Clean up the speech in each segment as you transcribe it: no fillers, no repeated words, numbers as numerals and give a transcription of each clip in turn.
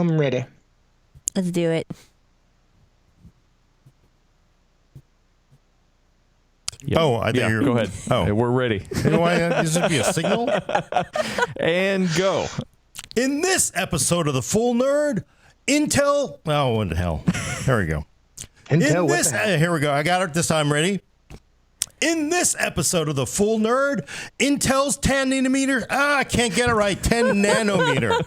I'm ready. Let's do it. Yep. Oh, I think yeah, go ahead. Oh, we're ready. You know why this would be a signal? And go. In this episode of The Full Nerd, Intel. Oh, what the hell? There we go. Intel, Here we go. I got it this time. Ready? In this episode of The Full Nerd, Intel's 10 nanometer. I can't get it right. 10 nanometer.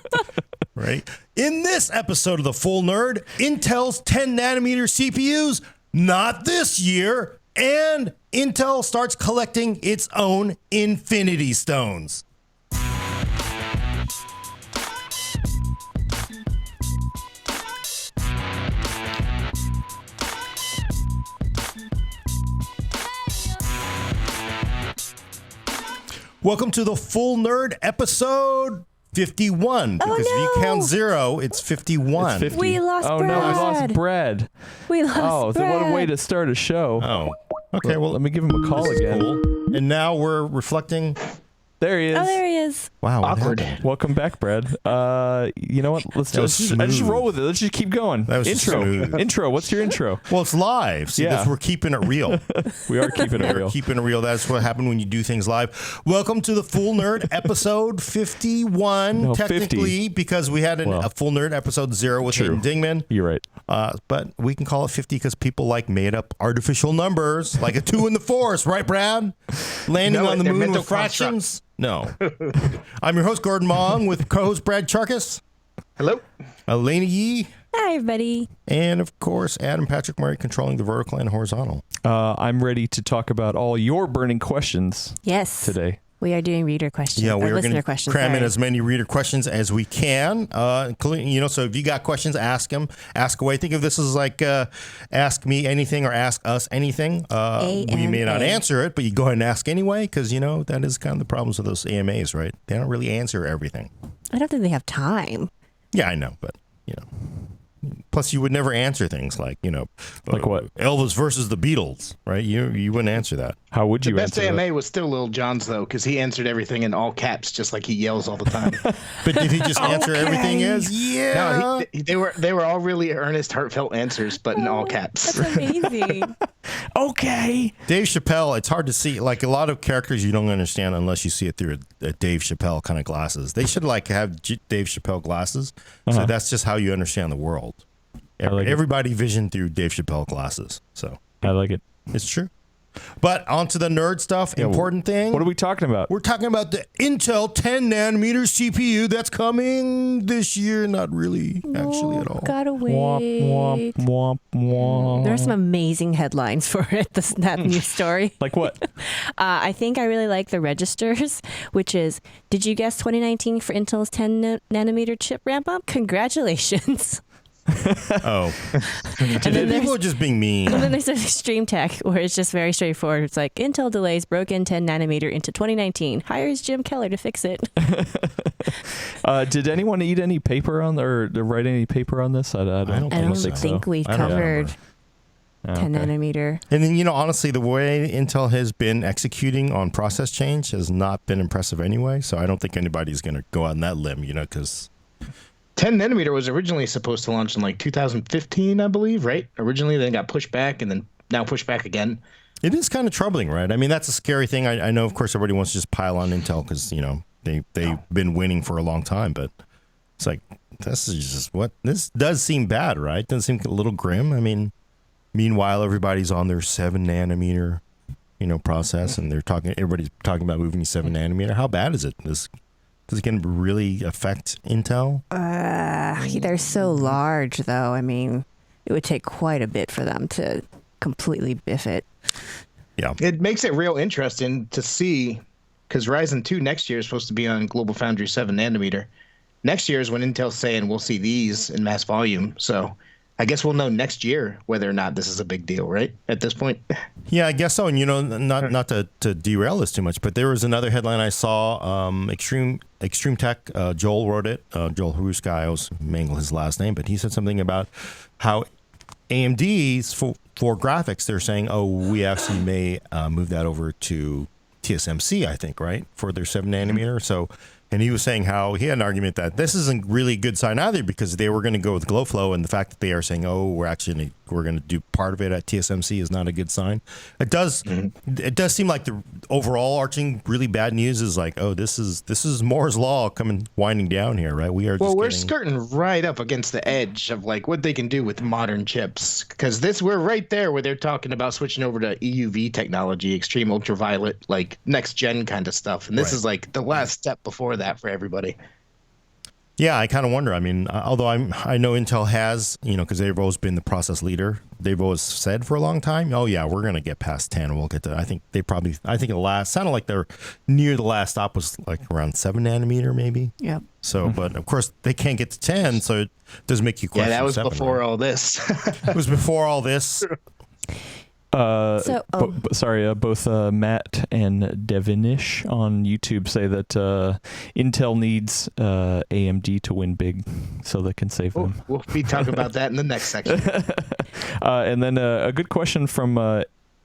Right? In this episode of The Full Nerd, Intel's 10 nanometer CPUs, not this year, and Intel starts collecting its own Infinity Stones. Welcome to The Full Nerd, episode 51. Because if you count 0, it's 51. It's 50. We lost Oh, Brad. no, we lost Brad. We lost Brad. What a way to start a show. Oh, okay. Well, let me give him a call again. Cool. And now we're reflecting. There he is. Oh, there he is. Wow. Awkward. Welcome back, Brad. You know what? Let's just roll with it. Let's just keep going. That was smooth. Intro. What's your intro? Well, it's live. See, Yeah. we're keeping it real. We are keeping it real. Keeping it real. That's what happened when you do things live. Welcome to The Full Nerd, episode 51. No, technically, 50. because we had a Full Nerd episode 0 with Hayden Dingman. You're right. But we can call it 50 because people like made up artificial numbers, like a 2 in the force, right, Brad? Landing on the moon with fractions. No. I'm your host, Gordon Mong, with co-host Brad Charkis. Hello. Elena Yee. Hi, everybody. And, of course, Adam Patrick Murray controlling the vertical and horizontal. I'm ready to talk about all your burning questions Yes. today. We are doing reader questions. Yeah, we are going to questions. cram in sorry. as many reader questions as we can. Including, so if you got questions, ask them. Ask away. Think of this as like ask me anything or ask us anything. We may not answer it, but you go ahead and ask anyway because, that is kind of the problems with those AMAs, right? They don't really answer everything. I don't think they have time. Yeah, I know, but, Plus, you would never answer things like, Like what? Elvis versus the Beatles, right? You wouldn't answer that. How would you The best answer AMA that? was still Lil Jon's, though, because he answered everything in all caps, just like he yells all the time. But did he just answer everything as, yeah? No, they were all really earnest, heartfelt answers, but in all caps. That's amazing. Okay. Dave Chappelle, it's hard to see. Like a lot of characters you don't understand unless you see it through a Dave Chappelle kind of glasses. They should have Dave Chappelle glasses. So that's just how you understand the world. Everybody visioned through Dave Chappelle glasses. So I like it. it's true. But on to the nerd stuff. Important thing. What are we talking about? We're talking about the Intel 10 nanometer CPU that's coming this year. Not really, actually, at all. Gotta wait. Womp, womp, womp, womp. There are some amazing headlines for it. That news story. Like what? I think I really like the registers, which is, did you guess 2019 for Intel's 10 nanometer chip ramp up? Congratulations. Oh. And then People are just being mean. And then there's Extreme Tech, where it's just very straightforward. It's like, Intel delays broken 10 nanometer into 2019. Hires Jim Keller to fix it. Did anyone eat any paper on or write any paper on this? I don't think we I don't covered remember. 10 nanometer. And then, honestly, the way Intel has been executing on process change has not been impressive anyway. So I don't think anybody's going to go on that limb, because 10 nanometer was originally supposed to launch in like 2015, I believe, right? Originally, then got pushed back and then now pushed back again. it is kind of troubling, right? I mean, that's a scary thing. I know, of course, everybody wants to just pile on Intel because, they've been winning for a long time. But it's like, this is just this does seem bad, right? Doesn't seem a little grim. I mean, meanwhile, everybody's on their 7 nanometer, process, and everybody's talking about moving to 7 nanometer. How bad is it? Is it going to really affect Intel? They're so large, though. I mean, it would take quite a bit for them to completely biff it. Yeah. It makes it real interesting to see, because Ryzen 2 next year is supposed to be on Global Foundry 7 nanometer. Next year is when Intel's saying we'll see these in mass volume. So I guess we'll know next year whether or not this is a big deal, right? At this point. Yeah, I guess so. And, not to derail this too much, but there was another headline I saw, Extreme Tech, Joel wrote it, Joel Haruska, I always mangle his last name, but he said something about how AMD's for graphics, they're saying, we actually may move that over to TSMC, I think, right, for their 7 nanometer. So And he was saying how he had an argument that this isn't really a good sign either, because they were going to go with GlowFlow, and the fact that they are saying, oh, we're going to do part of it at TSMC is not a good sign. It does seem like the overall arching really bad news is like, oh, this is Moore's law coming winding down here, right? We're skirting right up against the edge of like what they can do with modern chips, because we're right there where they're talking about switching over to EUV technology, extreme ultraviolet, like next gen kind of stuff, and this is like the last step before that for everybody. Yeah, I kind of wonder. I mean, although I know Intel has, because they've always been the process leader. They've always said for a long time, oh yeah, we're going to get past 10 and we'll get to, I think the last, sounded like they're near the last stop was like around 7 nanometer maybe. Yeah. So, but of course they can't get to 10, so it does make you question. Yeah, that was 7, before right? all this. It was before all this. Both Matt and Devinish on YouTube say that Intel needs AMD to win big so they can save them. We'll be talking about that in the next section. And then a good question from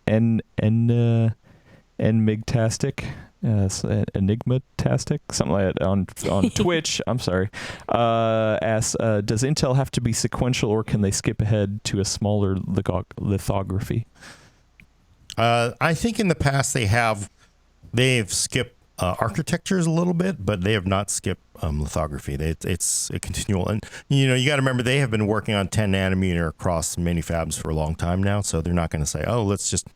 Enigmatastic, Enigmatastic, something like that on Twitch. I'm sorry. Asks, does Intel have to be sequential, or can they skip ahead to a smaller lithography? I think in the past they've skipped architectures a little bit, but they have not skipped lithography. It's a continual, and you got to remember they have been working on 10 nanometer across many fabs for a long time now, so they're not going to say, oh, let's just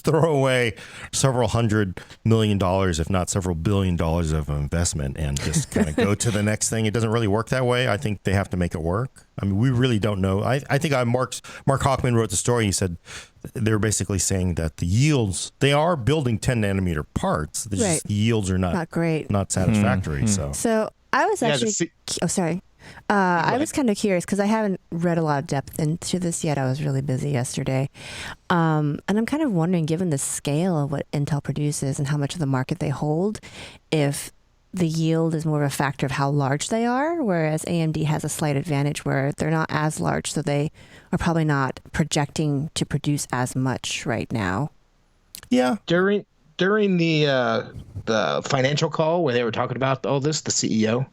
throw away several $100 million, if not several $1 billion of investment, and just kind of go to the next thing. It doesn't really work that way. I think they have to make it work. I mean, we really don't know. I think Mark Hockman wrote the story. He said they're basically saying that the yields, they are building 10 nanometer parts. Just the yields are not great, not satisfactory. So I was actually, sorry. I was kind of curious because I haven't read a lot of depth into this yet. I was really busy yesterday. And I'm kind of wondering, given the scale of what Intel produces and how much of the market they hold, if the yield is more of a factor of how large they are, whereas AMD has a slight advantage where they're not as large, so they are probably not projecting to produce as much right now. Yeah. During the financial call where they were talking about all this, the CEO,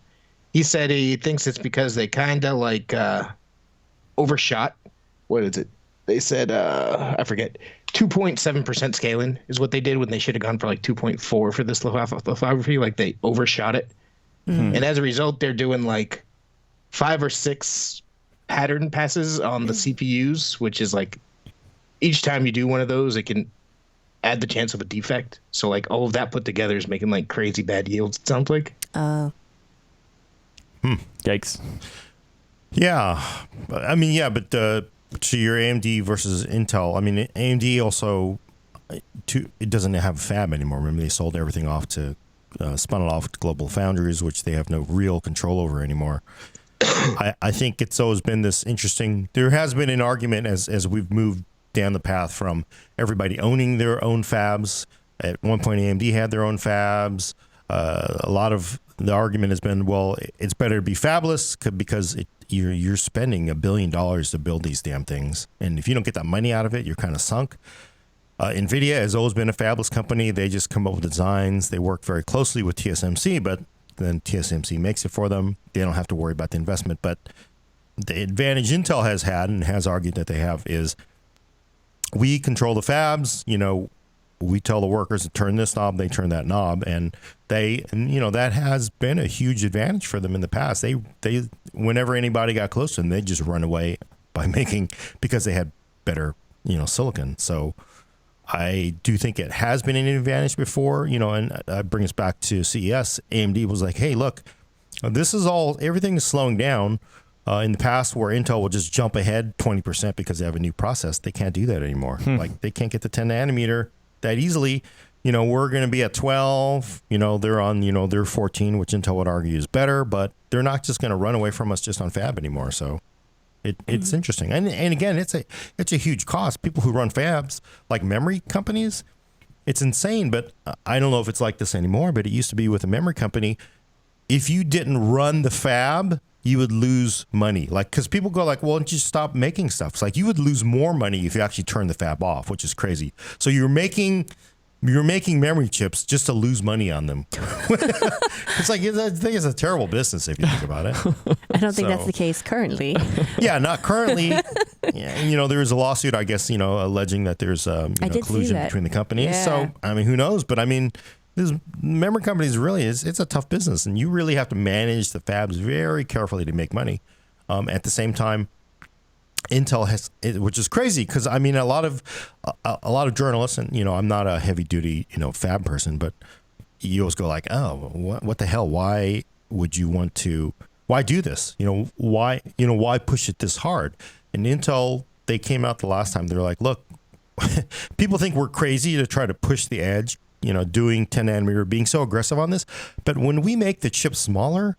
he said he thinks it's because they kind of like overshot. What is it? They said, I forget, 2.7% scaling is what they did when they should have gone for like 2.4 for this lithography. Like they overshot it. And as a result, they're doing like 5 or 6 pattern passes on the CPUs, which is like each time you do one of those, it can add the chance of a defect. So like all of that put together is making like crazy bad yields, it sounds like. Yikes. Yeah. I mean, yeah, but to your AMD versus Intel, I mean, AMD also, it doesn't have a fab anymore. Remember, they sold everything off to, spun it off to Global Foundries, which they have no real control over anymore. I think it's always been this interesting, there has been an argument as we've moved down the path from everybody owning their own fabs. At one point, AMD had their own fabs. A lot of the argument has been, well, it's better to be fabless because you're spending $1 billion to build these damn things, and if you don't get that money out of it, you're kind of sunk. NVIDIA has always been a fabless company. They just come up with designs. They work very closely with TSMC, but then TSMC makes it for them. They don't have to worry about the investment. But the advantage Intel has had and has argued that they have is we control the fabs. We tell the workers to turn this knob, they turn that knob, and that has been a huge advantage for them in the past. They whenever anybody got close to them, they just run away because they had better, silicon. So I do think it has been an advantage before, and that brings us back to CES. AMD was like, hey, look, everything is slowing down. In the past, where Intel will just jump ahead 20% because they have a new process, they can't do that anymore. Like they can't get to 10 nanometer that easily. We're going to be at 12. They're on, they're 14, which Intel would argue is better, but they're not just going to run away from us just on fab anymore. So it's interesting. And again, it's a huge cost. People who run fabs, like memory companies, it's insane, but I don't know if it's like this anymore, but it used to be with a memory company. If you didn't run the fab, you would lose money. Like, because people go like, well, why don't you stop making stuff? It's like you would lose more money if you actually turn the fab off, which is crazy. So you're making you're making memory chips just to lose money on them. It's like, I think it's a terrible business if you think about it. I don't think that's the case currently. Yeah, not currently. Yeah, there is a lawsuit, I guess, alleging that there's collusion between the companies. Yeah. So, I mean, who knows? But I mean, this memory companies really it's a tough business, and you really have to manage the fabs very carefully to make money. At the same time, Intel has, which is crazy because I mean a lot of journalists, and I'm not a heavy duty fab person, but you always go like, oh, what the hell? Why would you want to? Why do this? Why push it this hard? And Intel, they came out the last time. They're like, look, people think we're crazy to try to push the edge. Doing 10 nanometer, being so aggressive on this, but when we make the chip smaller,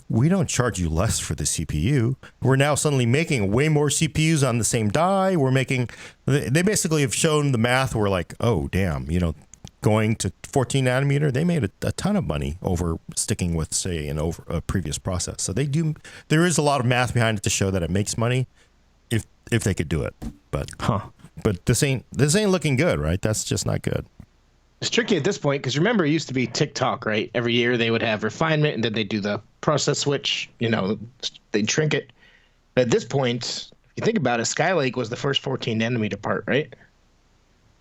we don't charge you less for the CPU. We're now suddenly making way more CPUs on the same die. They basically have shown the math. We're like, oh, damn, going to 14 nanometer, they made a ton of money over sticking with, say, a previous process. So there is a lot of math behind it to show that it makes money if they could do it. But this ain't looking good, right? That's just not good. It's tricky at this point because remember, it used to be tick-tock, right? Every year they would have refinement and then they do the process switch, they'd shrink it. But at this point, if you think about it, Skylake was the first 14 nanometer part, right?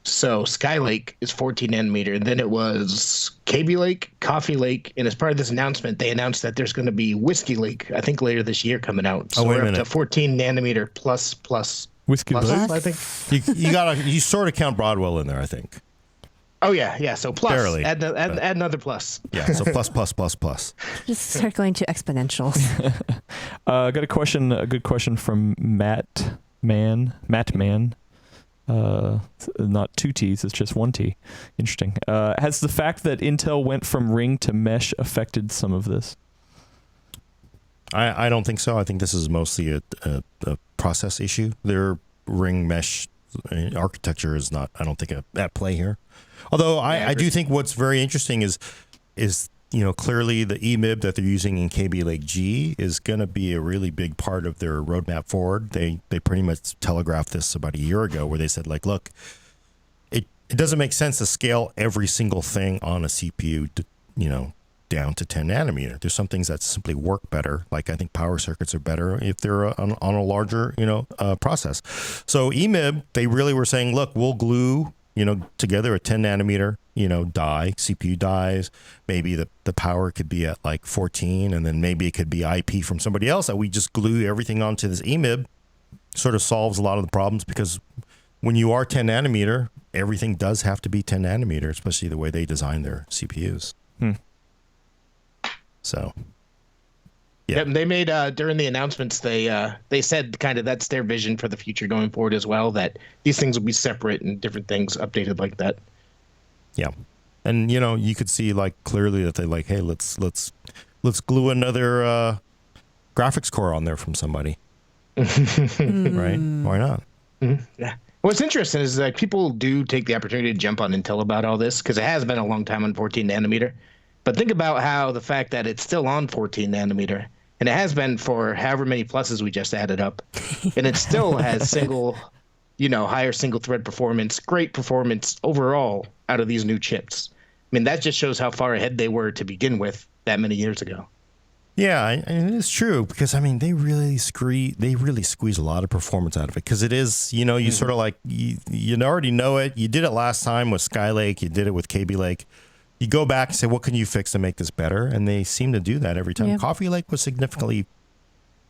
So Skylake is 14 nanometer. And then it was Kaby Lake, Coffee Lake. And as part of this announcement, they announced that there's going to be Whiskey Lake, I think later this year coming out. So we're up to 14 nanometer plus. Whiskey Lake? I think. You sort of count Broadwell in there, I think. Oh, yeah. So plus. Barely. Add another plus. Yeah, so plus. Just start going to exponentials. I got a good question from Matt Man. Not two T's, it's just one T. Interesting. Has the fact that Intel went from ring to mesh affected some of this? I don't think so. I think this is mostly a process issue. Their ring mesh architecture is not, I don't think, at play here. Although I do think what's very interesting is clearly the EMIB that they're using in Kaby Lake G is going to be a really big part of their roadmap forward. They pretty much telegraphed this about a year ago where they said, like, look, it doesn't make sense to scale every single thing on a CPU down to 10 nanometer. There's some things that simply work better. Like I think power circuits are better if they're on a larger process. So EMIB, they really were saying, look, we'll glue together a 10 nanometer, die, CPU dies. Maybe the power could be at like 14, and then maybe it could be IP from somebody else that we just glue everything onto this EMIB. Sort of solves a lot of the problems because when you are 10 nanometer, everything does have to be 10 nanometer, especially the way they design their CPUs. So, yeah. Yep, they made during the announcements they said kind of that's their vision for the future going forward as well, that these things will be separate and different things updated like that. Yeah, and you could see like clearly that they like, hey, let's glue another graphics core on there from somebody, right? Why not? Mm-hmm. Yeah. What's interesting is like people do take the opportunity to jump on Intel about all this because it has been a long time on 14 nanometer. But think about how the fact that it's still on 14 nanometer, and it has been for however many pluses we just added up, and it still has higher single thread performance, great performance overall out of these new chips. I mean, that just shows how far ahead they were to begin with that many years ago. Yeah, and it's true because I mean they really squeeze a lot of performance out of it because it is you sort of like you already know it. You did it last time with Skylake, you did it with Kaby Lake. You go back and say, what can you fix to make this better? And they seem to do that every time. Yeah. Coffee Lake was significantly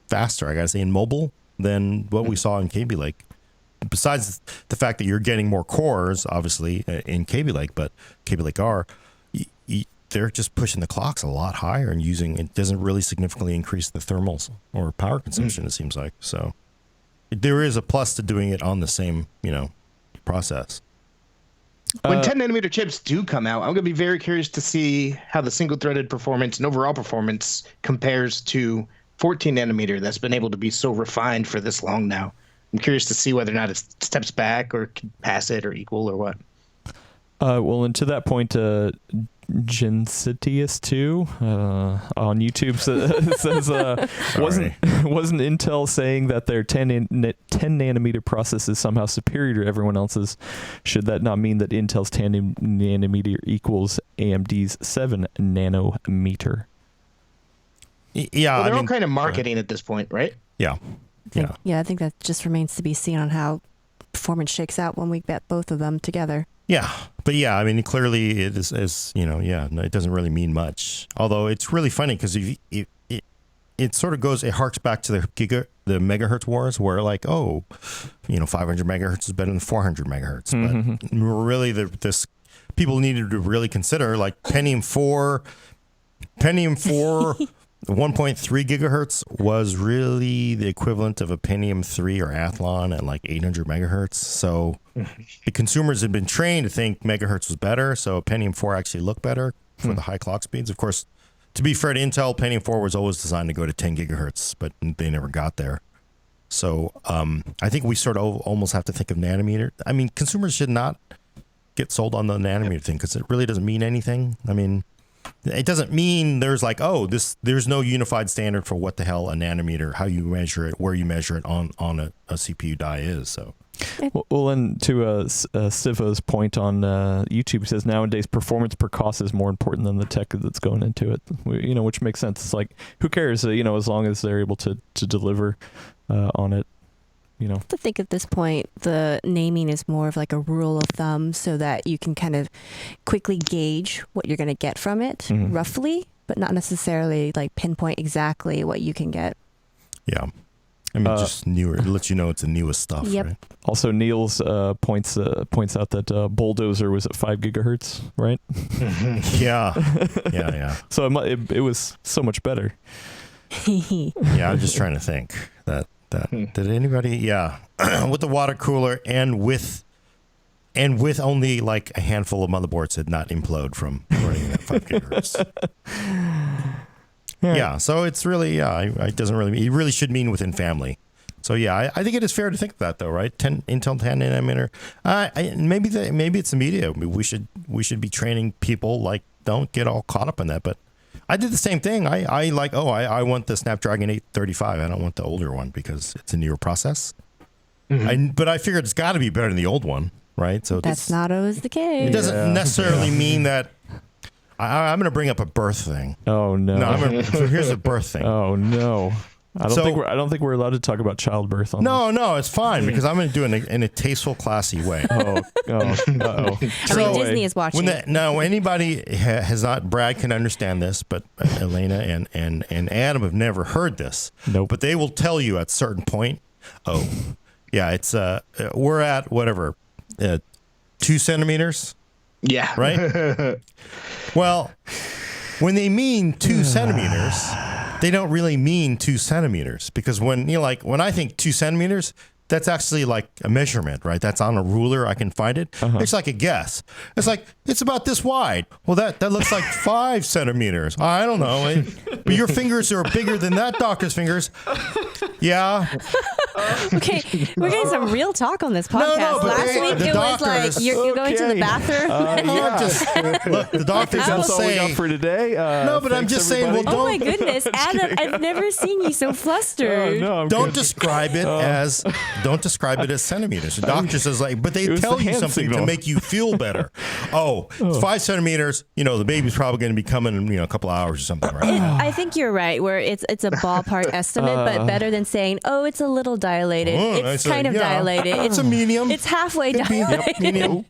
faster, I got to say, in mobile than what we saw in Kaby Lake. Besides the fact that you're getting more cores, obviously, in Kaby Lake, but Kaby Lake R, they're just pushing the clocks a lot higher and it doesn't really significantly increase the thermals or power consumption, it seems like. So there is a plus to doing it on the same, process. When 10 nanometer chips do come out, I'm going to be very curious to see how the single threaded performance and overall performance compares to 14 nanometer that's been able to be so refined for this long now. I'm curious to see whether or not it steps back or can pass it or equal or what. Well, and to that point, Gensitius2 on YouTube says wasn't Intel saying that their 10 nanometer process is somehow superior to everyone else's? Should that not mean that Intel's 10 nanometer equals AMD's 7 nanometer? Yeah, they're all kind of marketing at this point, right? Yeah. I think that just remains to be seen on how performance shakes out when we get both of them together. Yeah, but I mean, clearly it is, it doesn't really mean much. Although it's really funny because it sort of harks back to the megahertz wars, where 500 megahertz is better than 400 megahertz. Mm-hmm. But really, this people needed to really consider Pentium 4 1.3 gigahertz was really the equivalent of a Pentium 3 or Athlon at 800 megahertz. So the consumers had been trained to think megahertz was better. So Pentium 4 actually looked better for the high clock speeds. Of course, to be fair to Intel, Pentium 4 was always designed to go to 10 gigahertz, but they never got there. So I think we sort of almost have to think of nanometer. I mean, consumers should not get sold on the nanometer thing because it really doesn't mean anything. I mean, it doesn't mean there's there's no unified standard for what the hell a nanometer, how you measure it, where you measure it on a CPU die is. So, well, and to Siva's point on YouTube, he says nowadays performance per cost is more important than the tech that's going into it. Which makes sense. It's who cares? As long as they're able to deliver on it. I think at this point, the naming is more of a rule of thumb so that you can kind of quickly gauge what you're going to get from it, roughly, but not necessarily pinpoint exactly what you can get. Yeah. I mean, just newer. It lets you know it's the newest stuff. Yep. Right? Also, Niels points out that Bulldozer was at 5 gigahertz, right? Yeah. So it was so much better. Yeah, I'm just trying to think that. Did anybody? Yeah, with the water cooler and with only a handful of motherboards did not implode from running at 5 gigahertz. Yeah, so it's really it doesn't really. It really should mean within family. So I think it is fair to think of that though, right? Intel 10 nanometer. Maybe it's the media. We should be training people don't get all caught up in that, but. I did the same thing. I want the Snapdragon 835. I don't want the older one because it's a newer process. Mm-hmm. But I figured it's got to be better than the old one, right? So that's not always the case. It doesn't necessarily mean that. I'm going to bring up a birth thing. Oh no! So here's a birth thing. Oh no! I don't think we're allowed to talk about childbirth on this. No, it's fine because I'm going to do it in a tasteful, classy way. Uh-oh. Disney is watching. Anybody has not, Brad can understand this, but Elena and Adam have never heard this. Nope. But they will tell you at a certain point, it's we're at whatever, 2 centimeters. Yeah. Right? Well, when they mean 2 centimeters, they don't really mean 2 centimeters because when I think 2 centimeters, that's actually a measurement, right? That's on a ruler. I can find it. Uh-huh. It's like a guess. It's it's about this wide. Well, that looks like 5 centimeters. I don't know. But your fingers are bigger than that doctor's fingers. Yeah. Okay, we're getting some real talk on this podcast. Last week it was you're going to the bathroom. Look, the doctors will say. That's all we got for today. No, but I'm just saying. Well, oh my goodness, Adam! I've never seen you so flustered. Don't describe it as centimeters. The doctor says but they tell you something to make you feel better. It's 5 centimeters. The baby's probably going to be coming in a couple hours or something, right? I think you're right. Where it's a ballpark estimate, but better than saying, it's a little dilated. It's kind of dilated. It's a medium. It's halfway dilated. Medium.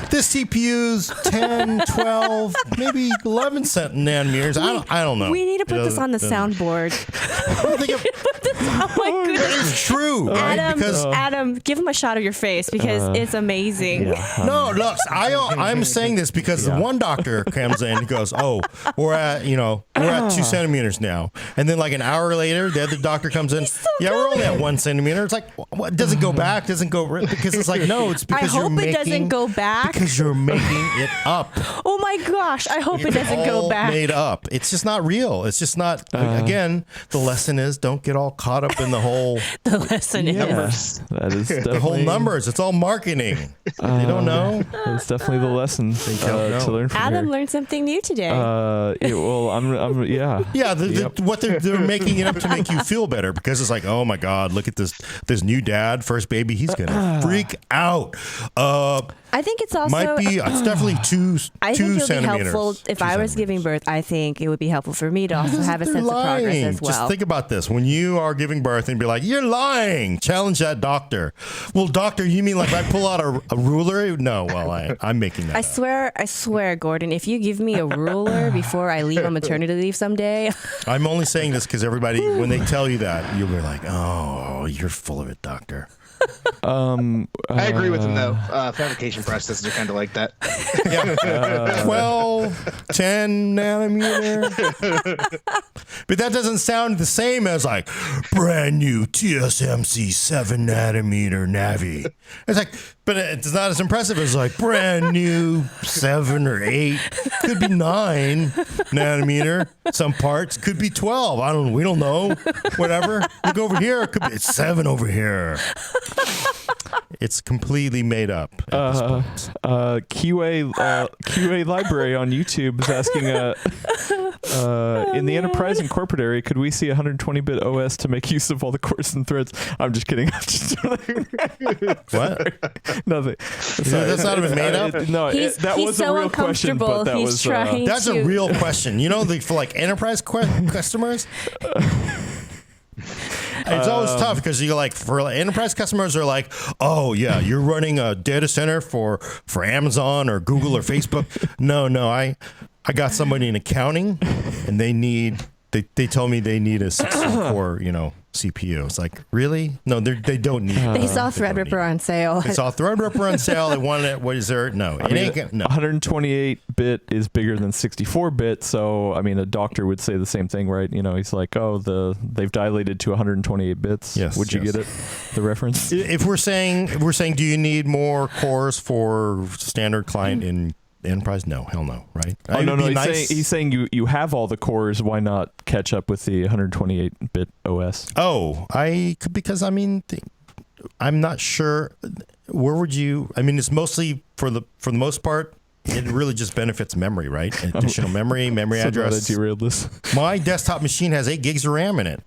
This CPU's 10, 12, maybe 11 nanometers. I don't know. We need to put this on the soundboard. Oh my goodness. It's true. Adam, give him a shot of your face because it's amazing. Yeah. No, look, I'm saying this because one doctor comes in and goes, we're at 2 centimeters now. And then an hour later, the other doctor comes in. We're only at 1 centimeter. It's What doesn't go back? Doesn't go because it's like no. It's because I hope it doesn't go back because you're making it up. Oh my gosh! I hope it doesn't go back. Made up. It's just not real. It's just not. Again, the lesson is don't get all caught up in the whole. The lesson is numbers. That is the whole numbers. It's all marketing. They don't know. It's definitely the lesson to learn from Adam here. learned something new today. Well, I'm yeah. Yeah, what they're making it up to make you feel better because it's like, oh my God, look at this new dad, first baby, he's gonna freak out. I think it's also it's definitely two I think it would centimeters. Be helpful if I was giving birth. I think it would be helpful for me to also have a sense of progress as well. Just think about this: when you are giving birth and be like, "You're lying," challenge that doctor. Well, doctor, you mean like I pull out a ruler? No, well, I'm making that. I swear, Gordon, if you give me a ruler before I leave on maternity leave someday. I'm only saying this because everybody, when they tell you that, you'll be like, "Oh, you're full of it, doctor." I agree with him though. Fabrication processes are kind of like that. 12, 10 nanometer. But that doesn't sound the same as like brand new TSMC 7 nanometer Navi. It's like, but it's not as impressive as like brand new 7 or 8. Could be 9 nanometer. Some parts could be 12. We don't know. Whatever. Look over here. It's 7 over here. It's completely made up. QA Library on YouTube is asking, in the Enterprise and corporate area, could we see a 120-bit OS to make use of all the cores and threads? I'm just kidding. What? Nothing. That's not even made up? That was a real question, but that was... that's a real question. You know, for like Enterprise customers... It's always tough because you're like, for enterprise customers are like, oh yeah, you're running a data center for Amazon or Google or Facebook. No, I got somebody in accounting and they told me they need a 16-core, CPU. It's like, really? No, they don't need it. They saw Threadripper on sale. They saw Threadripper on sale. They wanted it. What is there? No. I mean, 128-bit is bigger than 64-bit, so, I mean, a doctor would say the same thing, right? He's like, they've dilated to 128 bits. Yes. Would you get it? The reference? If we're saying, do you need more cores for standard client in Enterprise? No, hell no, right? Oh, no, he's saying you have all the cores. Why not catch up with the 128-bit OS? Oh, because I'm not sure. Where would you? I mean, it's mostly for the most part. It really just benefits memory, right? Additional memory address. So derailed this. My desktop machine has 8 gigs of RAM in it.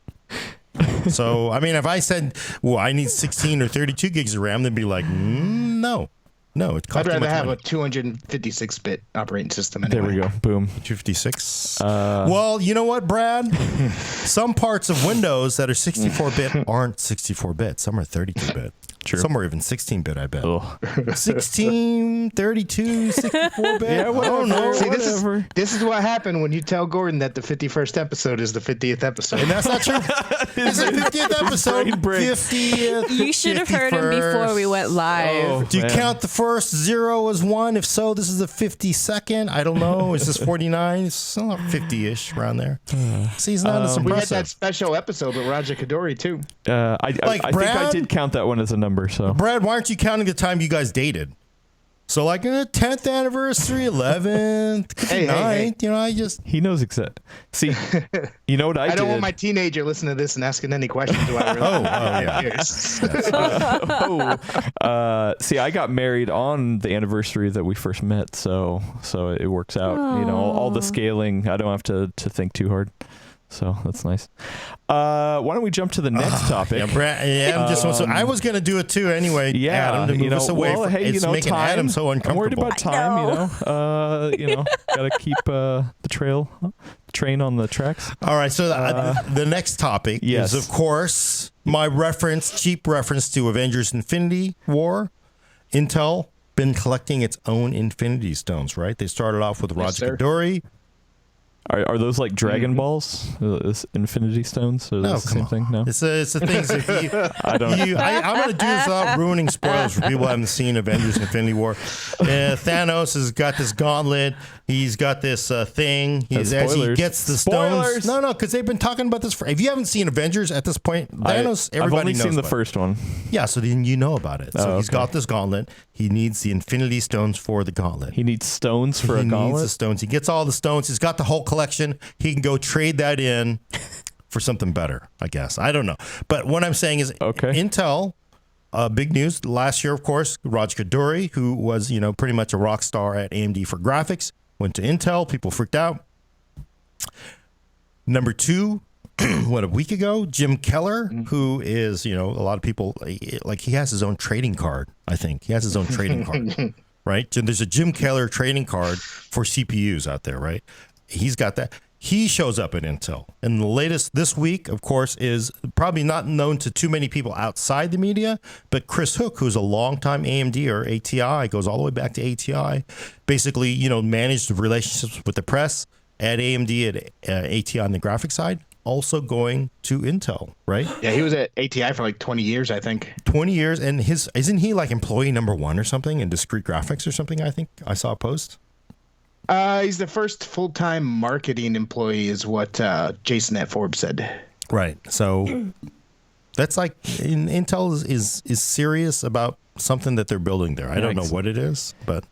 So, I mean, if I said, well, I need 16 or 32 gigs of RAM, they'd be like, no. No, it costs I'd too much rather have money. a 256-bit operating system. There we go. Boom. 256. Well, you know what, Brad? Some parts of Windows that are 64-bit aren't 64-bit. Some are 32-bit. True. Some are even 16-bit, I bet. Ugh. 16, 32, 64-bit. Yeah, whatever. I don't know. See, this is what happened when you tell Gordon that the 51st episode is the 50th episode. And that's not true. It's the 50th episode. 50th. You should have heard him before we went live. Oh, Do you count the first 0 as 1? If so, this is the 52nd. I don't know. Is this 49? It's 50-ish around there. See, it's not as impressive. We had that special episode with Raja Kadori, too. I think I did count that one as a number. So, Brad, why aren't you counting the time you guys dated? So, like, 10th anniversary, 11th, 9th, He knows exact. See, you know what I did? I don't want my teenager listening to this and asking any questions. Do I really see, I got married on the anniversary that we first met, so it works out. Aww. All the scaling, I don't have to think too hard. So that's nice. Why don't we jump to the next topic? Yeah, Brad, I was going to do it too anyway. Yeah, Adam, to move us away. It's making time. Adam so uncomfortable. I'm worried about time. Got to keep the train on the tracks. All right. So the next topic is, of course, my cheap reference to Avengers: Infinity War. Intel been collecting its own Infinity Stones, right? They started off with Raja Kadori. Are those like Dragon Balls? Infinity Stones? Or No, the same thing? No, it's the things that I'm going to do this without ruining spoilers for people who haven't seen Avengers: Infinity War. Thanos has got this gauntlet. He's got this thing. As he gets the Spoilers. stones. No, because they've been talking about this. If you haven't seen Avengers at this point, everybody knows. I've only seen the first one. Yeah, so then you know about it. So he's got this gauntlet. He needs the Infinity Stones for the gauntlet. He needs stones for a gauntlet? He needs the stones. He gets all the stones. He's got the whole collection. He can go trade that in for something better, I guess. I don't know. But what I'm saying is Intel... big news last year, of course, Raj Kaduri, who was, pretty much a rock star at AMD for graphics, went to Intel. People freaked out. Number 2, a week ago, Jim Keller, who is, a lot of people, like he has his own trading card, I think. He has his own trading card, right? There's a Jim Keller trading card for CPUs out there, right? He's got that. He shows up at Intel. And the latest this week, of course, is probably not known to too many people outside the media, but Chris Hook, who's a longtime AMD or ATI, goes all the way back to ATI, basically, managed relationships with the press at AMD, at ATI on the graphics side, also going to Intel, right? Yeah, he was at ATI for like 20 years, I think. 20 years. And isn't he like employee number 1 or something in discrete graphics or something? I think I saw a post. He's the first full-time marketing employee, is what Jason at Forbes said. Right. So that's like Intel is serious about something that they're building there. I don't know what it is, but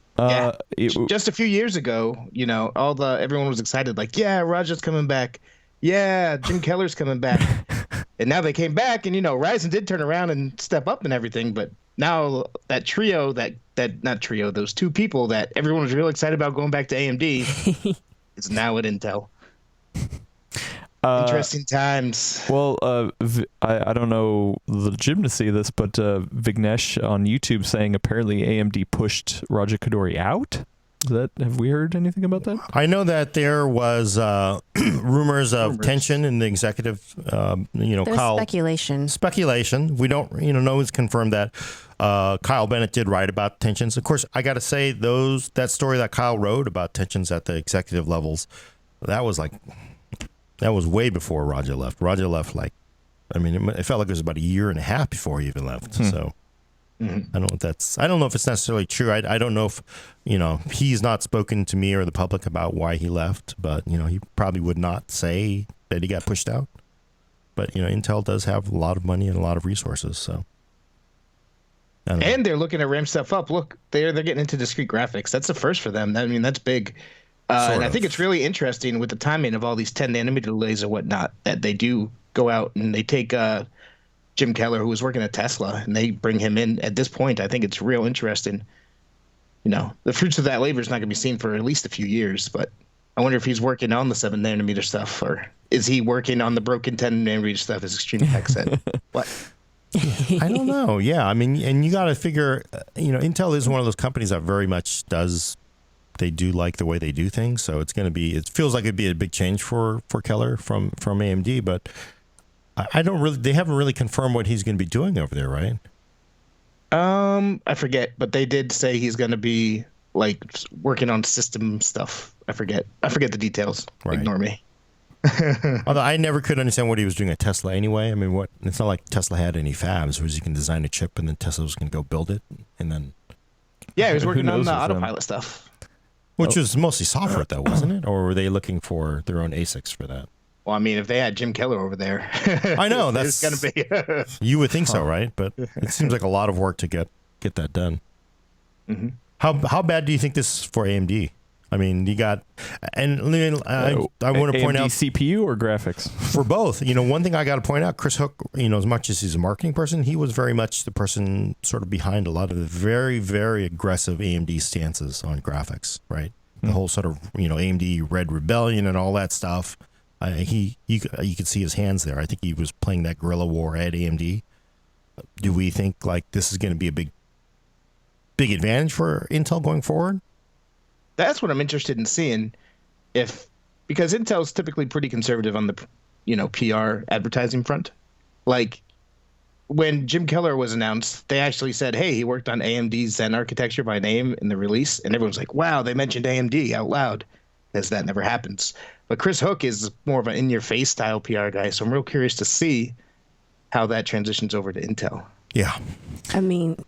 just a few years ago, everyone was excited, like, yeah, Raja's coming back, yeah, Jim Keller's coming back, and now they came back, and Ryzen did turn around and step up and everything, but now that trio, those 2 people that everyone was real excited about going back to AMD, is now at Intel. Interesting times. Well, I don't know the legitimacy of this, but Vignesh on YouTube saying apparently AMD pushed Raja Kaduri out. Have we heard anything about that? I know that there was rumors of tension in the executive. There's Kyle, speculation. We don't, no one's confirmed that. Kyle Bennett did write about tensions. Of course, I got to say that story that Kyle wrote about tensions at the executive levels, that was way before Raja left. Raja left it felt like it was about a year and a half before he even left. So. I don't know if it's necessarily true. I don't know if, he's not spoken to me or the public about why he left, but, he probably would not say that he got pushed out. But, Intel does have a lot of money and a lot of resources, so. And they're looking to ramp stuff up. Look, they're getting into discrete graphics. That's the first for them. I mean, that's big. And I think it's really interesting with the timing of all these 10 nanometer delays and whatnot, that they do go out and they take Jim Keller, who was working at Tesla, and they bring him in at this point. I think it's real interesting. The fruits of that labor is not going to be seen for at least a few years, but I wonder if he's working on the 7 nanometer stuff, or is he working on the broken 10 nanometer stuff, as Extreme Tech said? What? I don't know. Yeah. I mean, and you got to figure, Intel is one of those companies that very much they do like the way they do things. So it feels like it'd be a big change for Keller from AMD, but they haven't really confirmed what he's going to be doing over there, right? I forget, but they did say he's going to be like working on system stuff. I forget the details. Right. Ignore me. Although I never could understand what he was doing at Tesla anyway. I mean, it's not like Tesla had any fabs. It was you can design a chip and then Tesla was going to go build it, and then he was working on the autopilot stuff, which was mostly software, though, wasn't it? Or were they looking for their own ASICs for that? Well, I mean, if they had Jim Keller over there, I know that's going to be. You would think so, right? But it seems like a lot of work to get that done. Mm-hmm. How bad do you think this is for AMD? I mean, you got, and I want to point out CPU or graphics for both. One thing I got to point out, Chris Hook, as much as he's a marketing person, he was very much the person sort of behind a lot of the very, very aggressive AMD stances on graphics, right? The whole sort of, AMD Red Rebellion and all that stuff. You could see his hands there. I think he was playing that guerrilla war at AMD. Do we think like this is going to be a big advantage for Intel going forward? That's what I'm interested in seeing, because Intel's typically pretty conservative on the, PR advertising front. Like when Jim Keller was announced, they actually said, "Hey, he worked on AMD's Zen architecture by name" in the release, and everyone's like, "Wow, they mentioned AMD out loud," because that never happens. But Chris Hook is more of an in-your-face style PR guy, so I'm real curious to see how that transitions over to Intel. Yeah. I mean,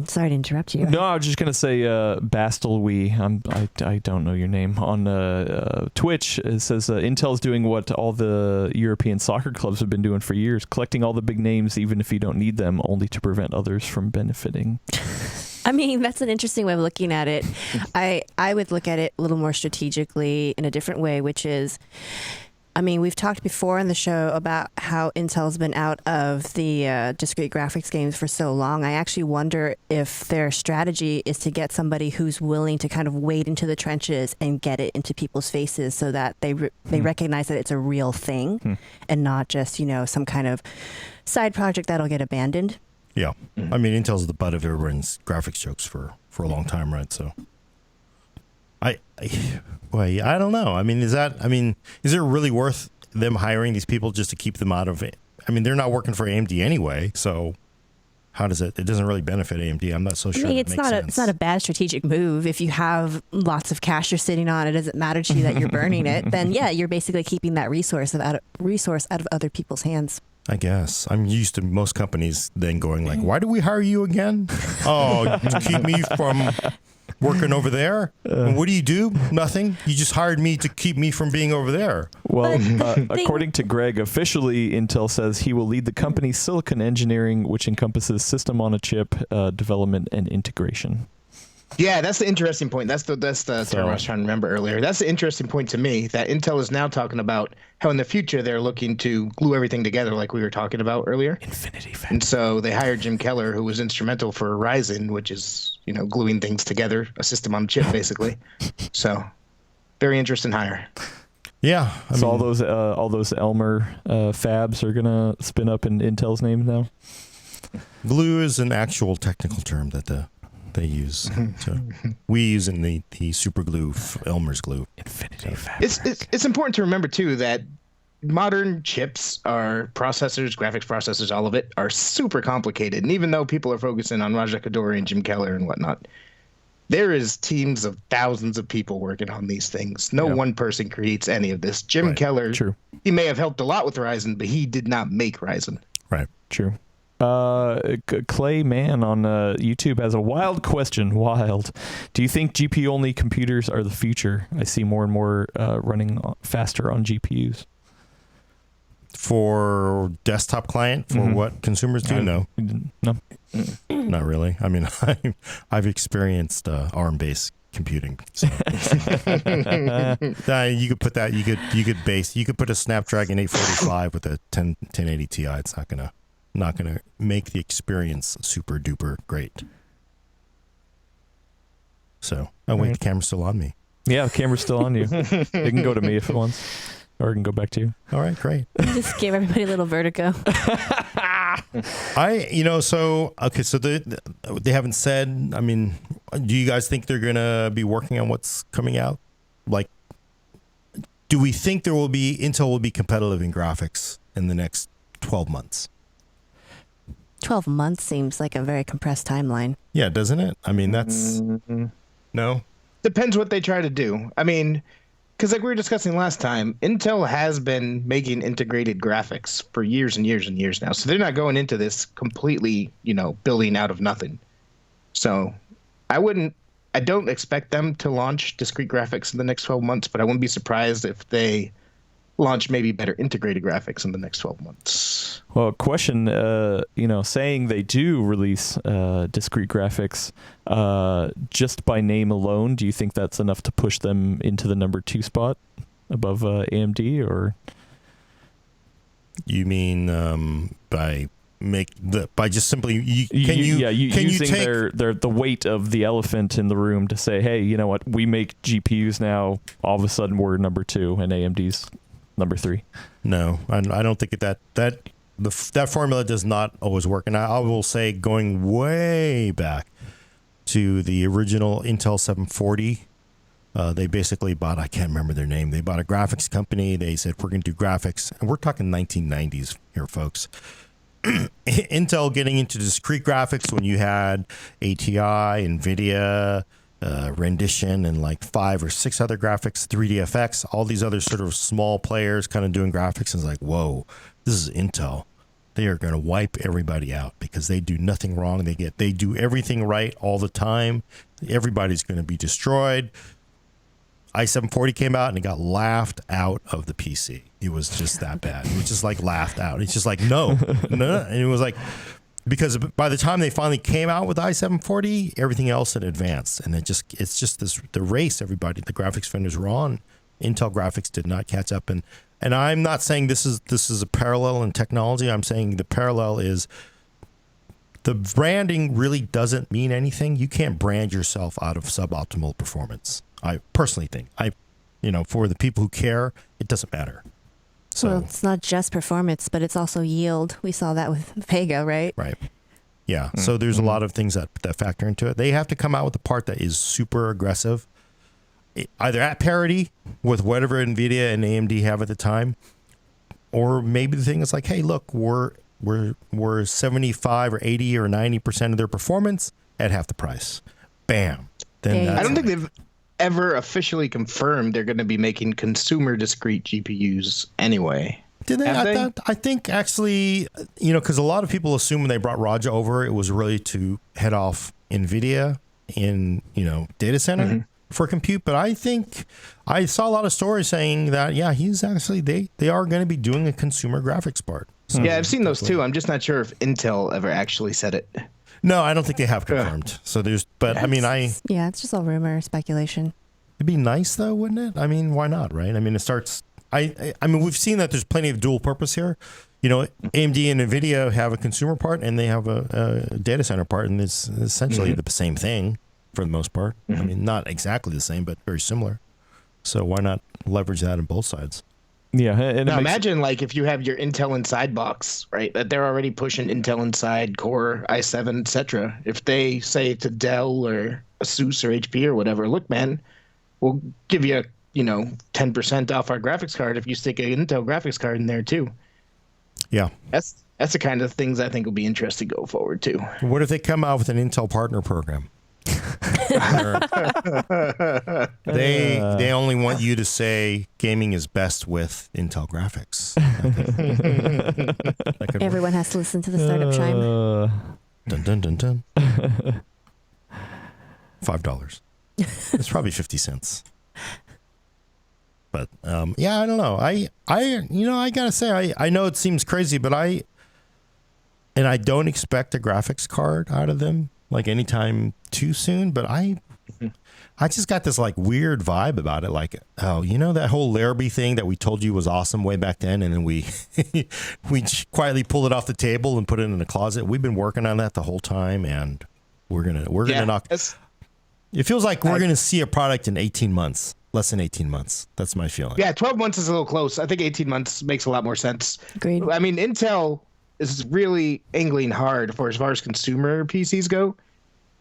Sorry to interrupt you. No, I was just gonna say, Bastelwe. I don't know your name on Twitch. It says Intel's doing what all the European soccer clubs have been doing for years, collecting all the big names, even if you don't need them, only to prevent others from benefiting. I mean, that's an interesting way of looking at it. I would look at it a little more strategically in a different way, which is, I mean, we've talked before on the show about how Intel's been out of the discrete graphics games for so long. I actually wonder if their strategy is to get somebody who's willing to kind of wade into the trenches and get it into people's faces so that they recognize that it's a real thing and not just, some kind of side project that'll get abandoned. Yeah. I mean, Intel's the butt of everyone's graphics jokes for a long time, right? So I don't know. I mean, is it really worth them hiring these people just to keep them out of it? I mean, they're not working for AMD anyway, so how does it doesn't really benefit AMD. I'm not so sure. It's not a bad strategic move. If you have lots of cash you're sitting on, it doesn't matter to you that you're burning it, then yeah, you're basically keeping that resource out of other people's hands. I guess. I'm used to most companies then going like, why do we hire you again? Oh, to keep me from working over there? And what do you do? Nothing. You just hired me to keep me from being over there. Well, according to Greg, officially Intel says he will lead the company's silicon engineering, which encompasses system on a chip development and integration. Yeah, that's the interesting point. That's the term I was trying to remember earlier. That's the interesting point to me, that Intel is now talking about how in the future they're looking to glue everything together like we were talking about earlier. Infinity Fabric. And so they hired Jim Keller, who was instrumental for Ryzen, which is, gluing things together, a system on a chip, basically. So, very interesting hire. Yeah. So all those Elmer fabs are going to spin up in Intel's name now? Glue is an actual technical term that they use. So we use in the super glue, Elmer's glue. Infinity Fabric. It's important to remember too that modern chips are processors, graphics processors, all of it are super complicated. And even though people are focusing on Raja Koduri and Jim Keller and whatnot, there is teams of thousands of people working on these things. No one person creates any of this. Jim Keller, True. He may have helped a lot with Ryzen, but he did not make Ryzen. Right. True. Clay Man on YouTube has a wild question. Wild. Do you think GPU-only computers are the future? I see more and more running faster on GPUs. For desktop client, for what consumers do? No. Not really. I mean, I've experienced ARM-based computing. So. You could put that. You could put a Snapdragon 845 with a 1080 Ti. It's not gonna make the experience super duper great. So, wait, the camera's still on me. Yeah, the camera's still on you. It can go to me if it wants, or it can go back to you. All right, great. You just gave everybody a little vertigo. So they haven't said. I mean, do you guys think they're gonna be working on what's coming out? Like, do we think Intel will be competitive in graphics in the next 12 months? 12 months seems like a very compressed timeline. Yeah, doesn't it? I mean, that's... No? Depends what they try to do. I mean, because like we were discussing last time, Intel has been making integrated graphics for years and years and years now. So they're not going into this completely, building out of nothing. So I don't expect them to launch discrete graphics in the next 12 months, but I wouldn't be surprised if they launch maybe better integrated graphics in the next 12 months. Well, question, saying they do release discrete graphics just by name alone, do you think that's enough to push them into the number 2 spot above AMD, or? You mean by just simply using the weight of the elephant in the room to say, hey, you know what, we make GPUs now, all of a sudden we're number 2 and AMD's number 3. No, I don't think that formula does not always work. And I will say, going way back to the original Intel 740, they basically bought, I can't remember their name, they bought a graphics company. They said, we're going to do graphics. And we're talking 1990s here, folks. Intel getting into discrete graphics when you had ATI, NVIDIA, Rendition, and like 5 or 6 other graphics, 3DFX, all these other sort of small players kind of doing graphics. And it's like, whoa, this is Intel. they are going to wipe everybody out because they do nothing wrong. They do everything right all the time. Everybody's going to be destroyed. i740 came out and it got laughed out of the PC. It was just that bad. It was just like laughed out. It's just like, no. And it was like, because by the time they finally came out with i740, everything else had advanced. And it's just the race everybody, the graphics vendors were on. Intel graphics did not catch up. And I'm not saying this is a parallel in technology. I'm saying the parallel is the branding really doesn't mean anything. You can't brand yourself out of suboptimal performance. I personally think, for the people who care, it doesn't matter. So, well, it's not just performance, but it's also yield. We saw that with Vega, right? Right. Yeah. Mm-hmm. So there's a lot of things that factor into it. They have to come out with a part that is super aggressive, either at parity with whatever NVIDIA and AMD have at the time, or maybe the thing is like, hey, look, we're 75 or 80 or 90% of their performance at half the price. Bam. Then I don't think they've ever officially confirmed they're going to be making consumer discrete GPUs anyway. Did they? I think actually, because a lot of people assume when they brought Raja over, it was really to head off NVIDIA in, data center for compute. But I think I saw a lot of stories saying that, yeah, he's actually, they are going to be doing a consumer graphics part. So yeah, I've seen those too. I'm just not sure if Intel ever actually said it. No, I don't think they have confirmed. So yeah, it's just all rumor, speculation. It'd be nice though, wouldn't it? I mean, why not, right? I mean, it starts. I mean, we've seen that there's plenty of dual purpose here. AMD and NVIDIA have a consumer part and they have a data center part, and it's essentially the same thing for the most part. I mean, not exactly the same, but very similar. So why not leverage that on both sides? Yeah. And now imagine like if you have your Intel Inside box, right? That they're already pushing Intel Inside Core, i7, etc. If they say to Dell or Asus or HP or whatever, look, man, we'll give you 10% off our graphics card if you stick an Intel graphics card in there too. Yeah. That's the kind of things I think will be interesting to go forward too. What if they come out with an Intel partner program? They only want you to say gaming is best with Intel graphics. Everyone has to listen to the startup chime. Dun dun dun dun. $5. It's probably 50 cents. But yeah, I don't know. I gotta say, I know it seems crazy, but I don't expect a graphics card out of them like anytime too soon. But I just got this like weird vibe about it. Like, that whole Larrabee thing that we told you was awesome way back then, and then we quietly pulled it off the table and put it in the closet. We've been working on that the whole time, and we're gonna knock. It feels like we're gonna see a product in 18 months. Less than 18 months. That's my feeling. Yeah, 12 months is a little close. I think 18 months makes a lot more sense. Agreed. I mean, Intel is really angling hard for as far as consumer PCs go,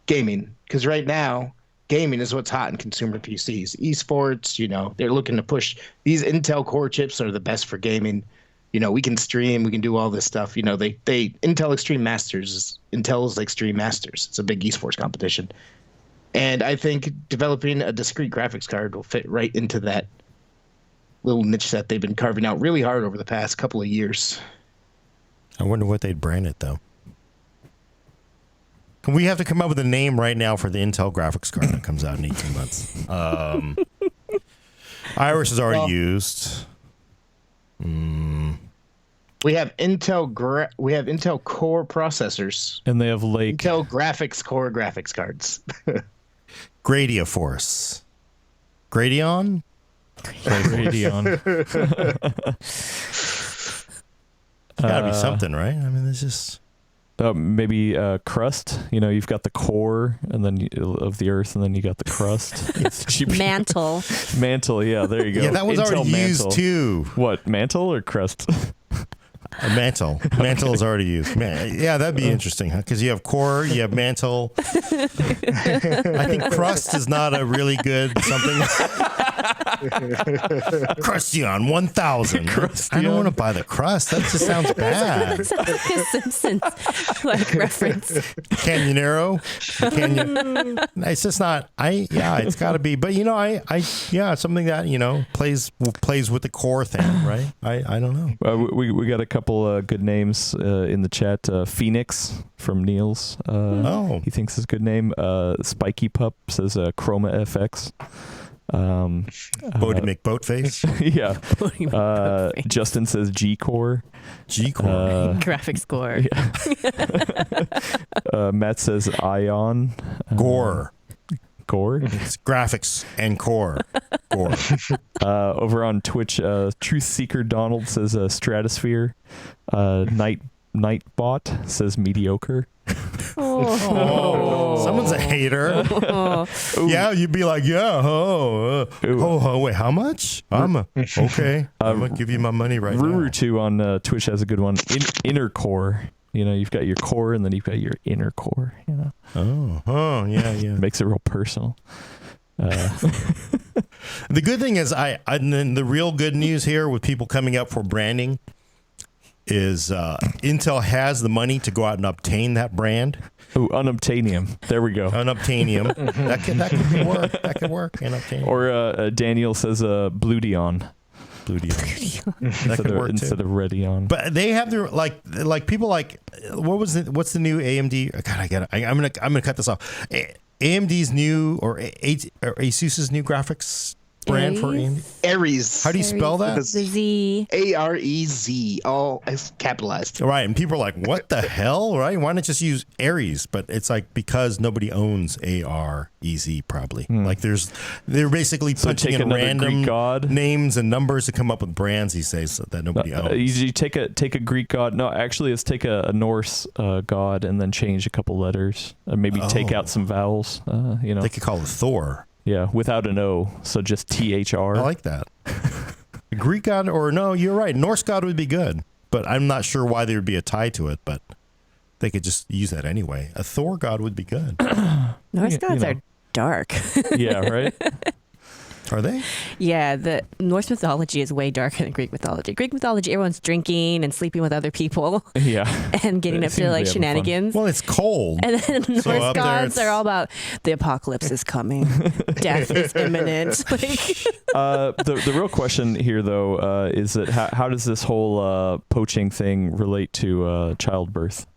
gaming. Because right now, gaming is what's hot in consumer PCs. Esports, they're looking to push. These Intel Core chips are the best for gaming. We can stream, we can do all this stuff. Intel Extreme Masters is Intel's Extreme Masters. It's a big esports competition. And I think developing a discrete graphics card will fit right into that little niche that they've been carving out really hard over the past couple of years. I wonder what they'd brand it, though. We have to come up with a name right now for the Intel graphics card that comes out in 18 months. Iris is already used. We have Intel Core processors. And they have Lake. Intel Graphics Core graphics cards. Gradia Force. Gradion? Gradion. It's gotta be something, right? I mean, it's just... maybe crust. You've got the core and then of the earth, and then you got the crust. Mantle. Mantle, yeah, there you go. Yeah, that was Intel already used too. What, mantle or crust? A mantle. Mantle is already used. Yeah, that'd be interesting, huh? Because you have core, you have mantle. I think crust is not a really good something. Crustion 1000. I don't want to buy the crust. That just sounds bad. That sounds like a Simpsons reference. Canyonero. Canyon. It's just not. It's got to be. But something that plays with the core thing, right? I don't know. We got a couple good names in the chat. Phoenix from Niels. He thinks is a good name. Spiky Pup says Chroma FX. Bodie McBoatface. Yeah. Justin says G-Core. G-Core. Graphics core. Yeah. Matt says Ion. Gore. It's graphics and core. Gore. Over on Twitch, Truth Seeker Donald says Stratosphere. Nightbot says mediocre. Someone's a hater. Yeah, you'd be like, wait, how much? Okay. I'm gonna give you my money right now. Ruru2 on Twitch has a good one. Inner core. You've got your core and then you've got your inner core. Yeah. Makes it real personal. The good thing is, and then the real good news here with people coming up for branding is Intel has the money to go out and obtain that brand. Oh, unobtainium. There we go. Unobtainium. that could work. That could work. Unobtainium. Or Daniel says Bluedion. That could work instead too. of Redion. But they have their like people like what's the new AMD? God, I get it. I'm gonna cut this off. AMD's new or ASUS's new graphics brand for AMD? Aries. How do you spell that? The Z. AREZ, all capitalized. Right, and people are like, what the hell, right? Why not just use Aries? But it's like because nobody owns AREZ probably. Like they're basically punching in random names and numbers to come up with brands these days that nobody owns. You take a Greek god. No, actually, let's take a Norse god and then change a couple letters. Maybe take out some vowels. They could call it Thor. Yeah, without an O, so just THR. I like that. A Greek god, or no, you're right. Norse god would be good, but I'm not sure why there would be a tie to it, but they could just use that anyway. A Thor god would be good. Norse gods are dark. Yeah, right? Are they? Yeah, the Norse mythology is way darker than Greek mythology. Greek mythology, everyone's drinking and sleeping with other people. Yeah. And getting up to like shenanigans. Well, it's cold. And then Norse gods are all about the apocalypse is coming. Death is imminent. The real question here, though, is that how does this whole poaching thing relate to childbirth?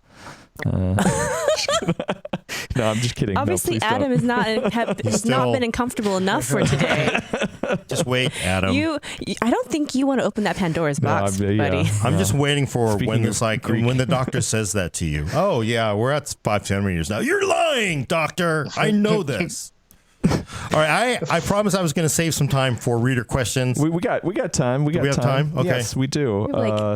No, I'm just kidding. Obviously, Adam has not been uncomfortable enough for today. Just wait, Adam. I don't think you want to open that Pandora's box, buddy. I'm just waiting for Speaking when it's like Greek. When the doctor says that to you. Oh yeah, we're at 5 centimeters now. You're lying, doctor. I know this. All right, I promised I was going to save some time for reader questions. We got time. We have time. Okay. Yes, we do.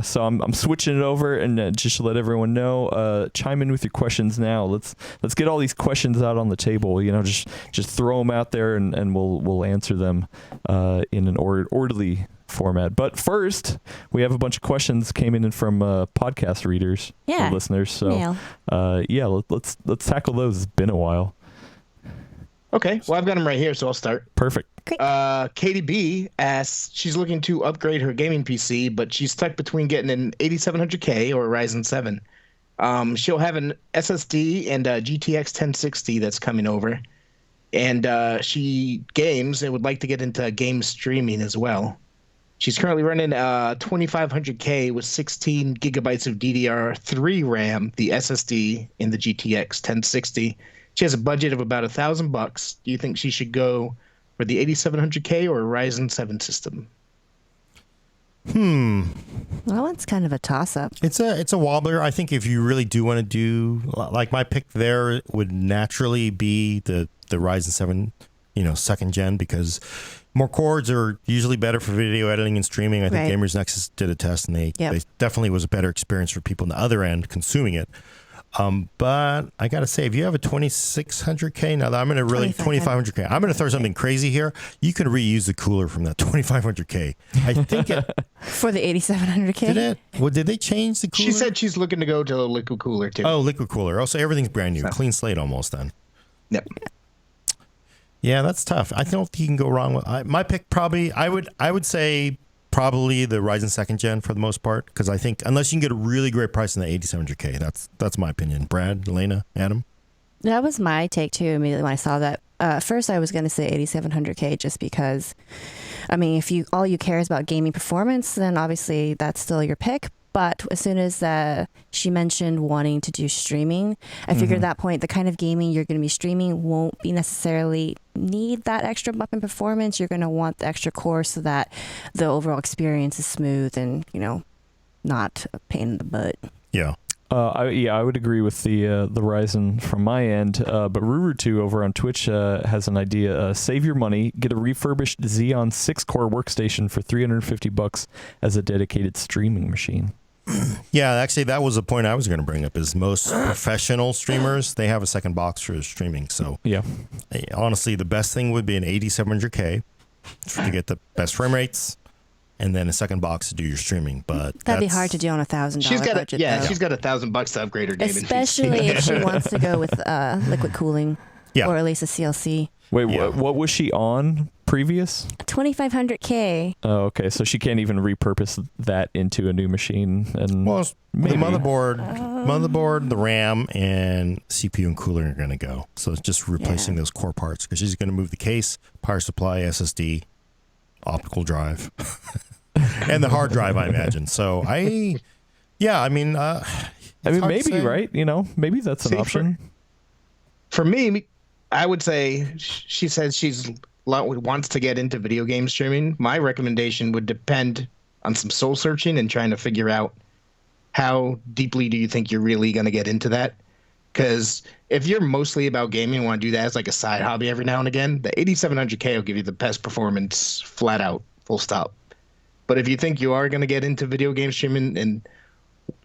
So I'm switching it over, and just to let everyone know, chime in with your questions now. Let's get all these questions out on the table. Just throw them out there, and we'll answer them in an orderly format. But first, we have a bunch of questions came in from podcast readers, or listeners. So let's tackle those. It's been a while. Okay, well, I've got them right here, so I'll start. Perfect. Katie B asks, she's looking to upgrade her gaming PC, but she's stuck between getting an 8700K or a Ryzen 7. She'll have an SSD and a GTX 1060 that's coming over. And she games and would like to get into game streaming as well. She's currently running a 2500K with 16 gigabytes of DDR3 RAM, the SSD, in the GTX 1060. She has a budget of about $1,000. Do you think she should go for the 8700K or a Ryzen 7 system? Well, it's kind of a toss-up. It's a wobbler. I think if you really do want to do, like my pick there would naturally be the Ryzen 7, second gen, because more cores are usually better for video editing and streaming. I think Gamers Nexus did a test, and they definitely was a better experience for people on the other end consuming it. But I got to say, if you have a 2600K, now I'm going to really 2500K. I'm going to throw something crazy here. You can reuse the cooler from that 2500K. I think for the 8700K. Did it? Well, did they change the cooler? She said she's looking to go to a liquid cooler too. Oh, liquid cooler. Oh, so everything's brand new, clean slate almost then. Yep. Yeah, that's tough. I don't think you can go wrong with my pick. Probably, I would say probably the Ryzen 2nd Gen for the most part, because I think unless you can get a really great price in the 8700K, that's my opinion. Brad, Elena, Adam. That was my take too. Immediately when I saw that, first I was going to say 8700K just because, I mean, if all you care is about gaming performance, then obviously that's still your pick. But as soon as she mentioned wanting to do streaming, I figured at that point the kind of gaming you're going to be streaming won't be necessarily need that extra bump in performance. You're going to want the extra core so that the overall experience is smooth and, not a pain in the butt. Yeah. I would agree with the Ryzen from my end, but Ruru2 over on Twitch has an idea. Save your money, get a refurbished Xeon 6-core workstation for $350 as a dedicated streaming machine. Yeah, actually, that was the point I was going to bring up. Is most professional streamers, they have a second box for streaming. So yeah, honestly, the best thing would be an 8700K to get the best frame rates, and then a second box to do your streaming. But that'd be hard to do on $1,000 budget. She's got $1,000 to upgrade her gaming, especially if she wants to go with liquid cooling, or at least a CLC. Wait, what was she on previous? 2500K. Oh, okay. So she can't even repurpose that into a new machine. And maybe. The motherboard, the RAM, and CPU and cooling are going to go. So it's just replacing those core parts, because she's going to move the case, power supply, SSD, optical drive, and the hard drive, I imagine. So maybe, right? Maybe that's an option. For me, I would say she says wants to get into video game streaming. My recommendation would depend on some soul searching and trying to figure out how deeply do you think you're really going to get into that. Because if you're mostly about gaming and want to do that as like a side hobby every now and again, the 8700K will give you the best performance flat out, full stop. But if you think you are going to get into video game streaming and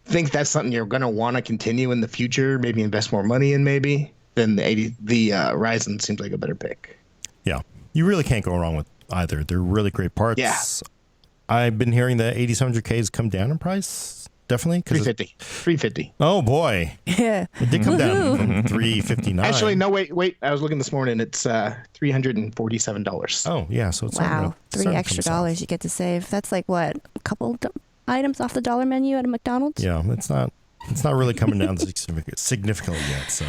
think that's something you're going to want to continue in the future, maybe invest more money in then the Ryzen seems like a better pick. Yeah, you really can't go wrong with either. They're really great parts. Yeah. I've been hearing the 8700K has come down in price. Definitely. $350. Oh, boy. Yeah. It did come down from $359. Actually, no, wait. I was looking this morning. It's $347. Oh, yeah. So it's $3 extra dollars you get to save. That's like what? A couple items off the dollar menu at a McDonald's? Yeah, it's not really coming down significantly yet. So.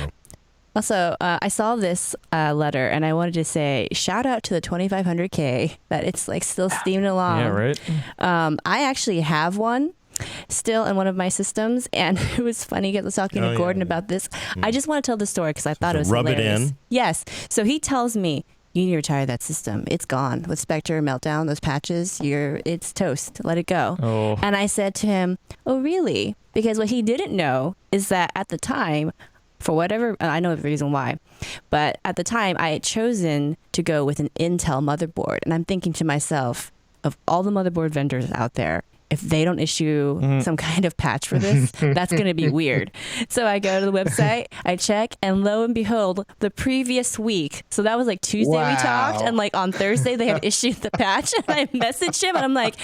Also, I saw this letter, and I wanted to say shout out to the 2500K that it's like still steaming along. Yeah, right. I actually have one still in one of my systems, and it was funny because I was talking to Gordon about this. I just want to tell the story because I thought it was hilarious. Rub it in. Yes. So he tells me, you need to retire that system. It's gone. With Spectre Meltdown, those patches, it's toast. Let it go. Oh. And I said to him, oh, really? Because what he didn't know is that at the time, for whatever, I know the reason why, but at the time I had chosen to go with an Intel motherboard. And I'm thinking to myself, of all the motherboard vendors out there, if they don't issue some kind of patch for this, that's going to be weird. So I go to the website, I check, and lo and behold, the previous week, so that was like Tuesday we talked, and like on Thursday they have issued the patch, and I messaged him, and I'm like,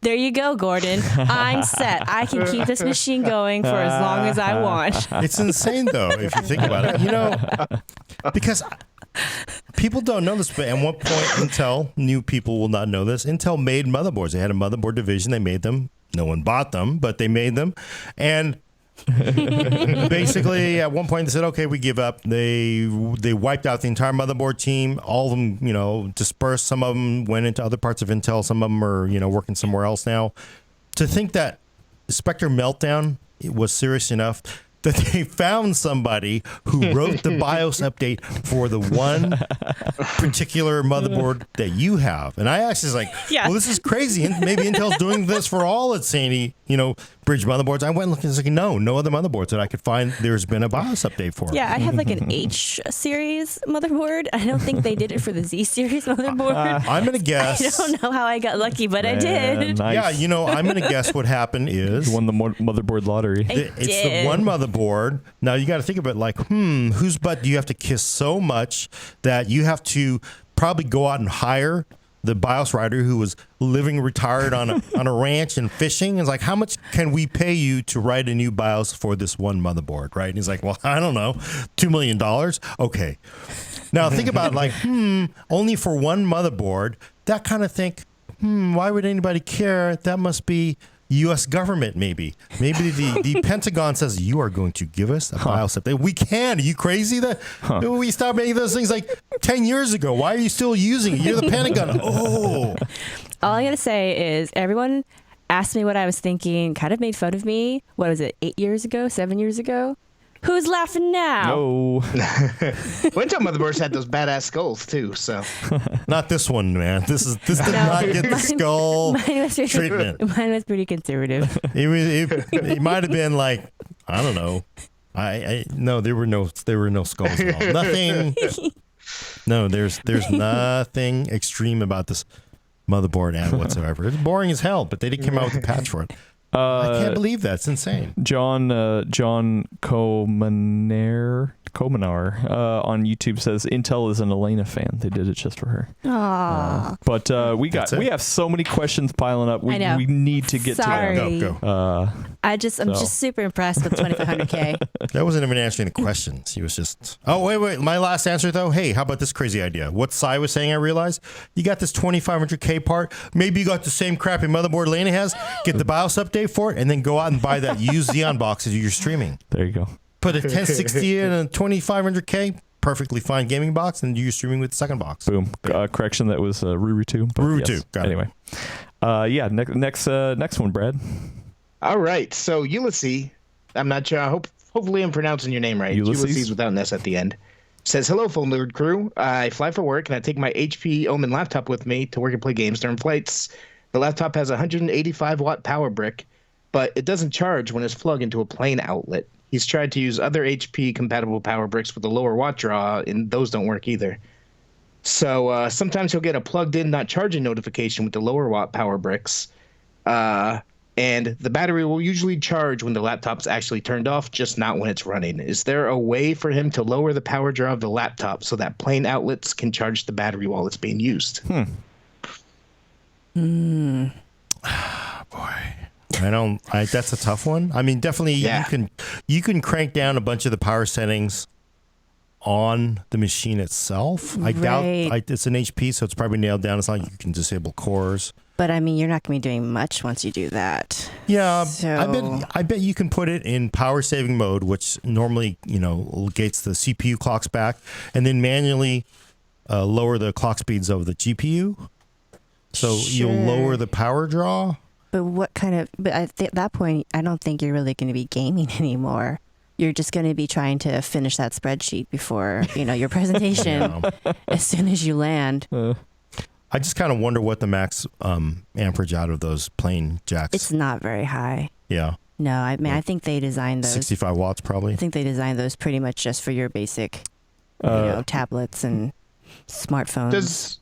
there you go, Gordon. I'm set. I can keep this machine going for as long as I want. It's insane, though, if you think about it. Because people don't know this, but at one point, new people will not know this. Intel made motherboards. They had a motherboard division. They made them. No one bought them, but they made them. And basically, at one point, they said, okay, we give up. They wiped out the entire motherboard team. All of them, dispersed. Some of them went into other parts of Intel. Some of them are, working somewhere else now. To think that Spectre Meltdown was serious enough that they found somebody who wrote the BIOS update for the one particular motherboard that you have. And I actually was like, well, this is crazy. And maybe Intel's doing this for all its bridge motherboards. I went looking, it's like, no other motherboards that I could find there's been a BIOS update for. Yeah, I have like an H series motherboard. I don't think they did it for the Z series motherboard. I'm going to guess. I don't know how I got lucky, but I did. Nice. Yeah, I'm going to guess what happened is... You won the motherboard lottery. It's the one motherboard. Now, you got to think of it like, whose butt do you have to kiss so much that you have to probably go out and hire the BIOS writer who was living retired on a ranch and fishing. It's like, how much can we pay you to write a new BIOS for this one motherboard, right? And he's like, well, I don't know, $2 million. Okay. Now think about like, only for one motherboard. That kind of think, why would anybody care? That must be U.S. government, maybe. Maybe the Pentagon says, you are going to give us a BIOS update. We can. Are you crazy? We stopped making those things like 10 years ago. Why are you still using it? You're the Pentagon. Oh. All I got to say is everyone asked me what I was thinking, kind of made fun of me. What was it, 8 years ago, 7 years ago? Who's laughing now? No. Intel motherboards had those badass skulls too, so. Not this one, man. This did not get the skull treatment. Mine was pretty conservative. It might have been like, I don't know. No, there were no skulls at all. Nothing. No, there's nothing extreme about this motherboard ad whatsoever. It's boring as hell, but they didn't come out with a patch for it. I can't believe that. It's insane. John Komenar on YouTube says Intel is an Elena fan. They did it just for her. Aww. But we have so many questions piling up. We need to get Sorry. to them. Go. I'm just super impressed with 2500K. That wasn't even answering the questions. He was just. Oh wait. My last answer though. Hey, how about this crazy idea? What Sai was saying, I realized you got this 2500K part. Maybe you got the same crappy motherboard Elena has. Get the BIOS update for it, and then go out and buy that used Xeon box as you're streaming. There you go. Put a 1060 in a 2500K, perfectly fine gaming box, and you're streaming with the second box. Boom. Correction, that was Ruru 2. Ruru 2. Got it. Anyway. Next one, Brad. All right. So Ulysses, I'm not sure. Hopefully I'm pronouncing your name right. Ulysses without an S at the end. Says, hello, Phone Nerd crew. I fly for work, and I take my HP Omen laptop with me to work and play games during flights. The laptop has a 185-watt power brick, but it doesn't charge when it's plugged into a plain outlet. He's tried to use other HP-compatible power bricks with a lower watt draw, and those don't work either. So sometimes he'll get a plugged-in, not charging notification with the lower watt power bricks, and the battery will usually charge when the laptop's actually turned off, just not when it's running. Is there a way for him to lower the power draw of the laptop so that plain outlets can charge the battery while it's being used? Boy. That's a tough one. I mean, definitely you can crank down a bunch of the power settings on the machine itself. I doubt it's an HP, so it's probably nailed down. It's not like you can disable cores. But I mean, you're not going to be doing much once you do that. Yeah, so... I bet you can put it in power saving mode, which normally gates the CPU clocks back, and then manually lower the clock speeds of the GPU. So you'll lower the power draw. But at that point, I don't think you're really going to be gaming anymore. You're just going to be trying to finish that spreadsheet before, your presentation as soon as you land. I just kind of wonder what the max amperage out of those plain jacks. It's not very high. Yeah. No, I mean, I think they designed those. 65 watts probably. I think they designed those pretty much just for your basic, tablets and smartphones.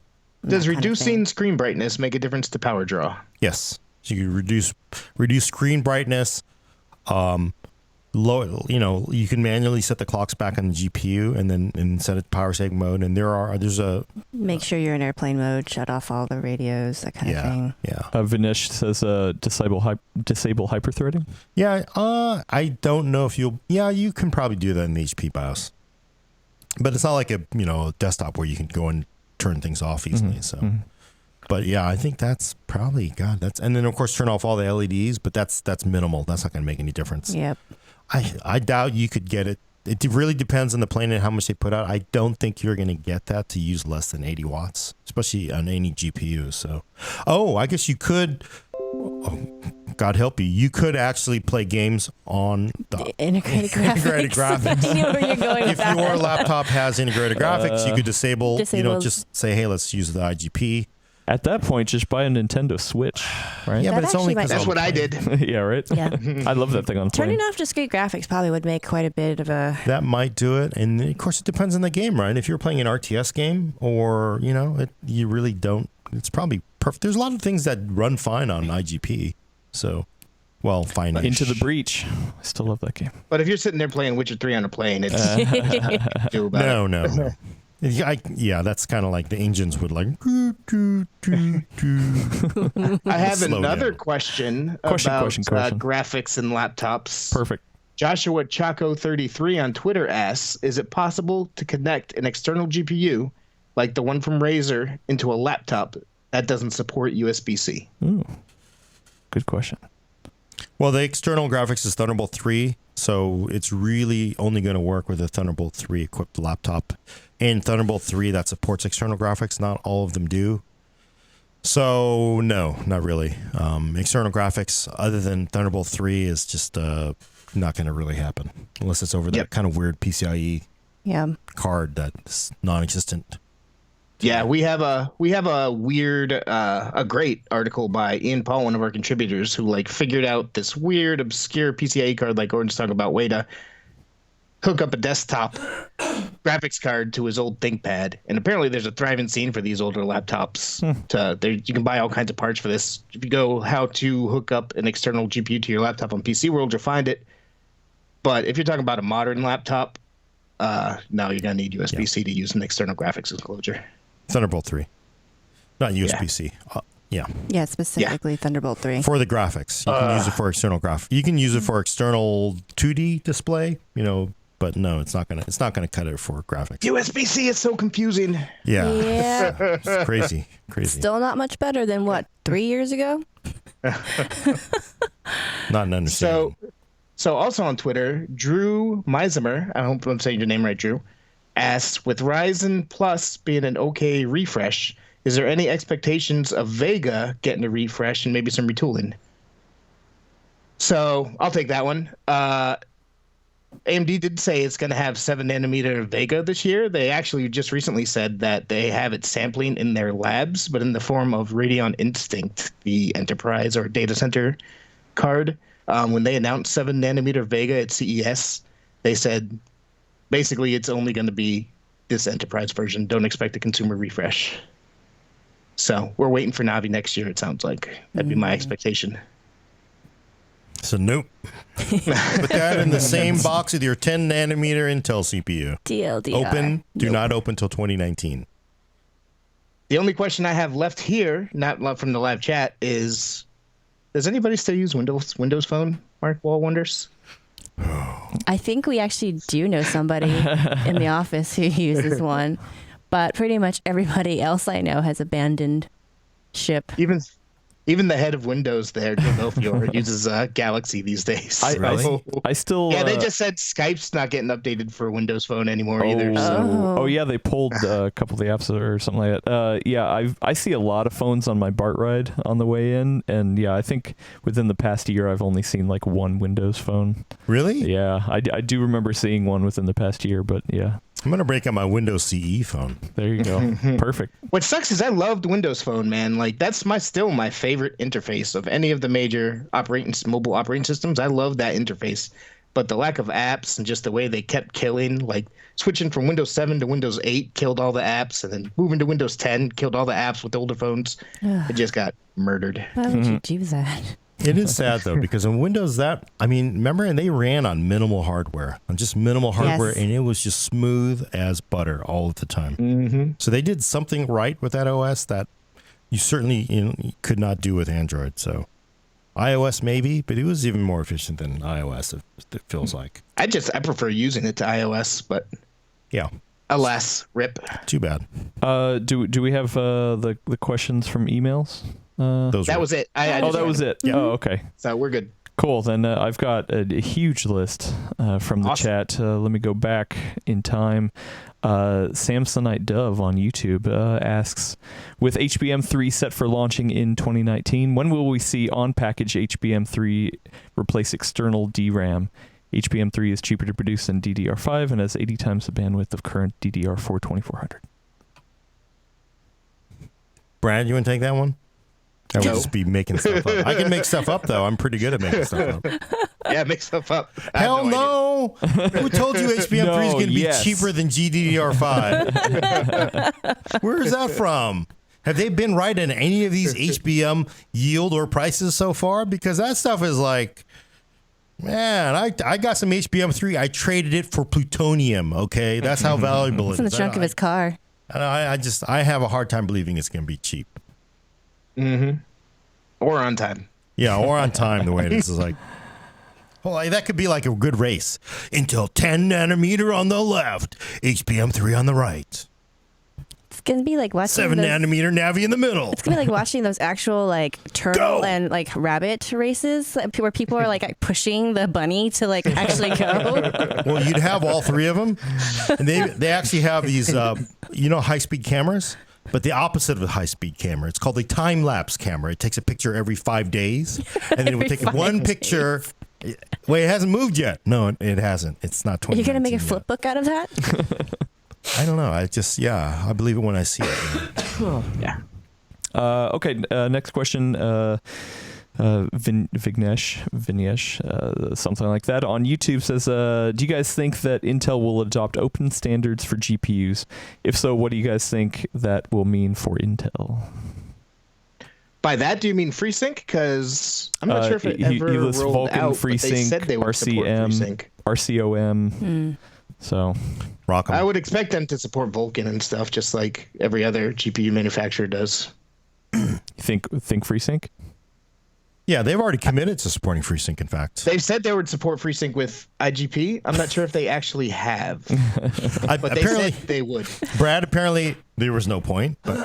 Does reducing screen brightness make a difference to power draw? Yes. So you reduce screen brightness. You can manually set the clocks back on the GPU and set it to power saving mode. And make sure you're in airplane mode, shut off all the radios, that kind of thing. Yeah. Vinesh says disable hyperthreading. Yeah. I don't know if you can probably do that in the HP BIOS, but it's not like a desktop where you can go and turn things off easily. But yeah, I think that's probably and then of course turn off all the LEDs, but that's minimal. That's not going to make any difference. Yep. I doubt you could get it. It really depends on the plane and how much they put out. I don't think you're going to get that to use less than 80 watts, especially on any GPU. So, I guess you could. God help you. You could actually play games on the integrated graphics. I know where you're going with that. If your laptop has integrated graphics, you could disable. Just say, hey, let's use the IGP. At that point, just buy a Nintendo Switch, right? Yeah, but it's only that's what I did. Yeah, right? Yeah. I love that thing on the plane. Turning off discrete graphics probably would make quite a bit of a... That might do it. And of course, it depends on the game, right? If you're playing an RTS game or, you really don't... It's probably perfect. There's a lot of things that run fine on IGP. So, fine. Into the Breach. I still love that game. But if you're sitting there playing Witcher 3 on a plane, it's... No. Yeah, that's kind of like the engines would like. I have another question about graphics and laptops. Perfect. Joshua Chaco 33 on Twitter asks, is it possible to connect an external GPU, like the one from Razer, into a laptop that doesn't support USB-C? Good question. Well, the external graphics is Thunderbolt 3, so it's really only going to work with a Thunderbolt 3 equipped laptop. And Thunderbolt 3 that supports external graphics, not all of them do. So no, not really. External graphics other than Thunderbolt 3 is just not going to really happen unless it's over that kind of weird PCIe card that's non-existent. Yeah, we have a weird, a great article by Ian Paul, one of our contributors, who like figured out this weird, obscure PCIe card, like Gordon's talking about, way to hook up a desktop graphics card to his old ThinkPad. And apparently there's a thriving scene for these older laptops. You can buy all kinds of parts for this. If you go how to hook up an external GPU to your laptop on PCWorld, you'll find it. But if you're talking about a modern laptop, no, you're going to need USB-C to use an external graphics enclosure. Thunderbolt 3, not USB-C. Yeah, specifically Thunderbolt 3. For the graphics. You can use it for external You can use it for external 2D display, but no, it's not gonna cut it for graphics. USB-C is so confusing. Yeah. It's crazy. Still not much better than 3 years ago? Not an understanding. So also on Twitter, Drew Meisimer, I hope I'm saying your name right, Drew, asks, with Ryzen Plus being an okay refresh, is there any expectations of Vega getting a refresh and maybe some retooling? So I'll take that one. AMD did say it's going to have 7-nanometer Vega this year. They actually just recently said that they have it sampling in their labs, but in the form of Radeon Instinct, the enterprise or data center card. When they announced 7-nanometer Vega at CES, they said basically it's only going to be this enterprise version. Don't expect a consumer refresh. So we're waiting for Navi next year, it sounds like. That'd be my expectation. So nope. Put that in the same box with your 10-nanometer Intel CPU. TLDR. Open. Do not open till 2019. The only question I have left here, not from the live chat, is: does anybody still use Windows Phone? Mark Wall wonders. I think we actually do know somebody in the office who uses one, but pretty much everybody else I know has abandoned ship. Even the head of Windows there, Joe Belfiore, uses Galaxy these days. I still... Yeah, they just said Skype's not getting updated for Windows Phone anymore either. So. Oh, yeah, they pulled a couple of the apps or something like that. I see a lot of phones on my BART ride on the way in, and yeah, I think within the past year I've only seen like one Windows Phone. Really? Yeah, I do remember seeing one within the past year, but yeah. I'm going to break out my Windows CE phone. There you go. Perfect. What sucks is I loved Windows Phone, man. Like, that's still my favorite interface of any of the major mobile operating systems. I love that interface. But the lack of apps and just the way they kept killing, like switching from Windows 7 to Windows 8 killed all the apps, and then moving to Windows 10 killed all the apps with the older phones. It just got murdered. Why would you do that? It is sad, though, because in Windows, remember, and they ran on minimal hardware, and it was just smooth as butter all of the time. Mm-hmm. So they did something right with that OS that you certainly could not do with Android. So iOS maybe, but it was even more efficient than iOS, it feels like. I prefer using it to iOS, but yeah. Alas, rip. Too bad. Do we have the questions from emails? That was it. That was it. Yeah. Oh, okay. So we're good. Cool. Then I've got a huge list from the chat. Let me go back in time. Samsonite Dove on YouTube asks, with HBM3 set for launching in 2019, when will we see on-package HBM3 replace external DRAM? HBM3 is cheaper to produce than DDR5 and has 80 times the bandwidth of current DDR4 2400. Brad, you want to take that one? I would just be making stuff up. I can make stuff up, though. I'm pretty good at making stuff up. Yeah, make stuff up. Hell no! Who told you HBM3 is going to be cheaper than GDDR5? Where is that from? Have they been right in any of these HBM yield or prices so far? Because that stuff is like Man, I got some HBM3. I traded it for plutonium. Okay, that's how valuable it is. It's in the trunk of his car. I have a hard time believing it's going to be cheap. Mm-hmm. Or on time. Yeah, or on time. The way it is like, well, that could be like a good race. Intel 10 nanometer on the left, HBM3 on the right. It's gonna be like watching 7 nanometer Navi in the middle. It's gonna be like watching those actual like turtle and like rabbit races where people are like pushing the bunny to like actually go. Well, you'd have all three of them, and they actually have these high speed cameras, but the opposite of a high speed camera. It's called a time lapse camera. It takes a picture every 5 days, and then it would take one picture. Wait, it hasn't moved yet. No, it hasn't. It's not 20. You're gonna make a flip book out of that? I don't know. I believe it when I see it. Yeah. Okay. Next question. Vignesh, something like that on YouTube says, do you guys think that Intel will adopt open standards for GPUs? If so, what do you guys think that will mean for Intel? By that, do you mean FreeSync? Because I'm not sure if it ever rolled Vulkan, out, FreeSync, but they said they would support FreeSync. RCOM. So, rock 'em. I would expect them to support Vulkan and stuff, just like every other GPU manufacturer does. You think FreeSync? Yeah, they've already committed to supporting FreeSync. In fact, they've said they would support FreeSync with IGP. I'm not sure if they actually have, but they said they would. Brad, apparently there was no point. But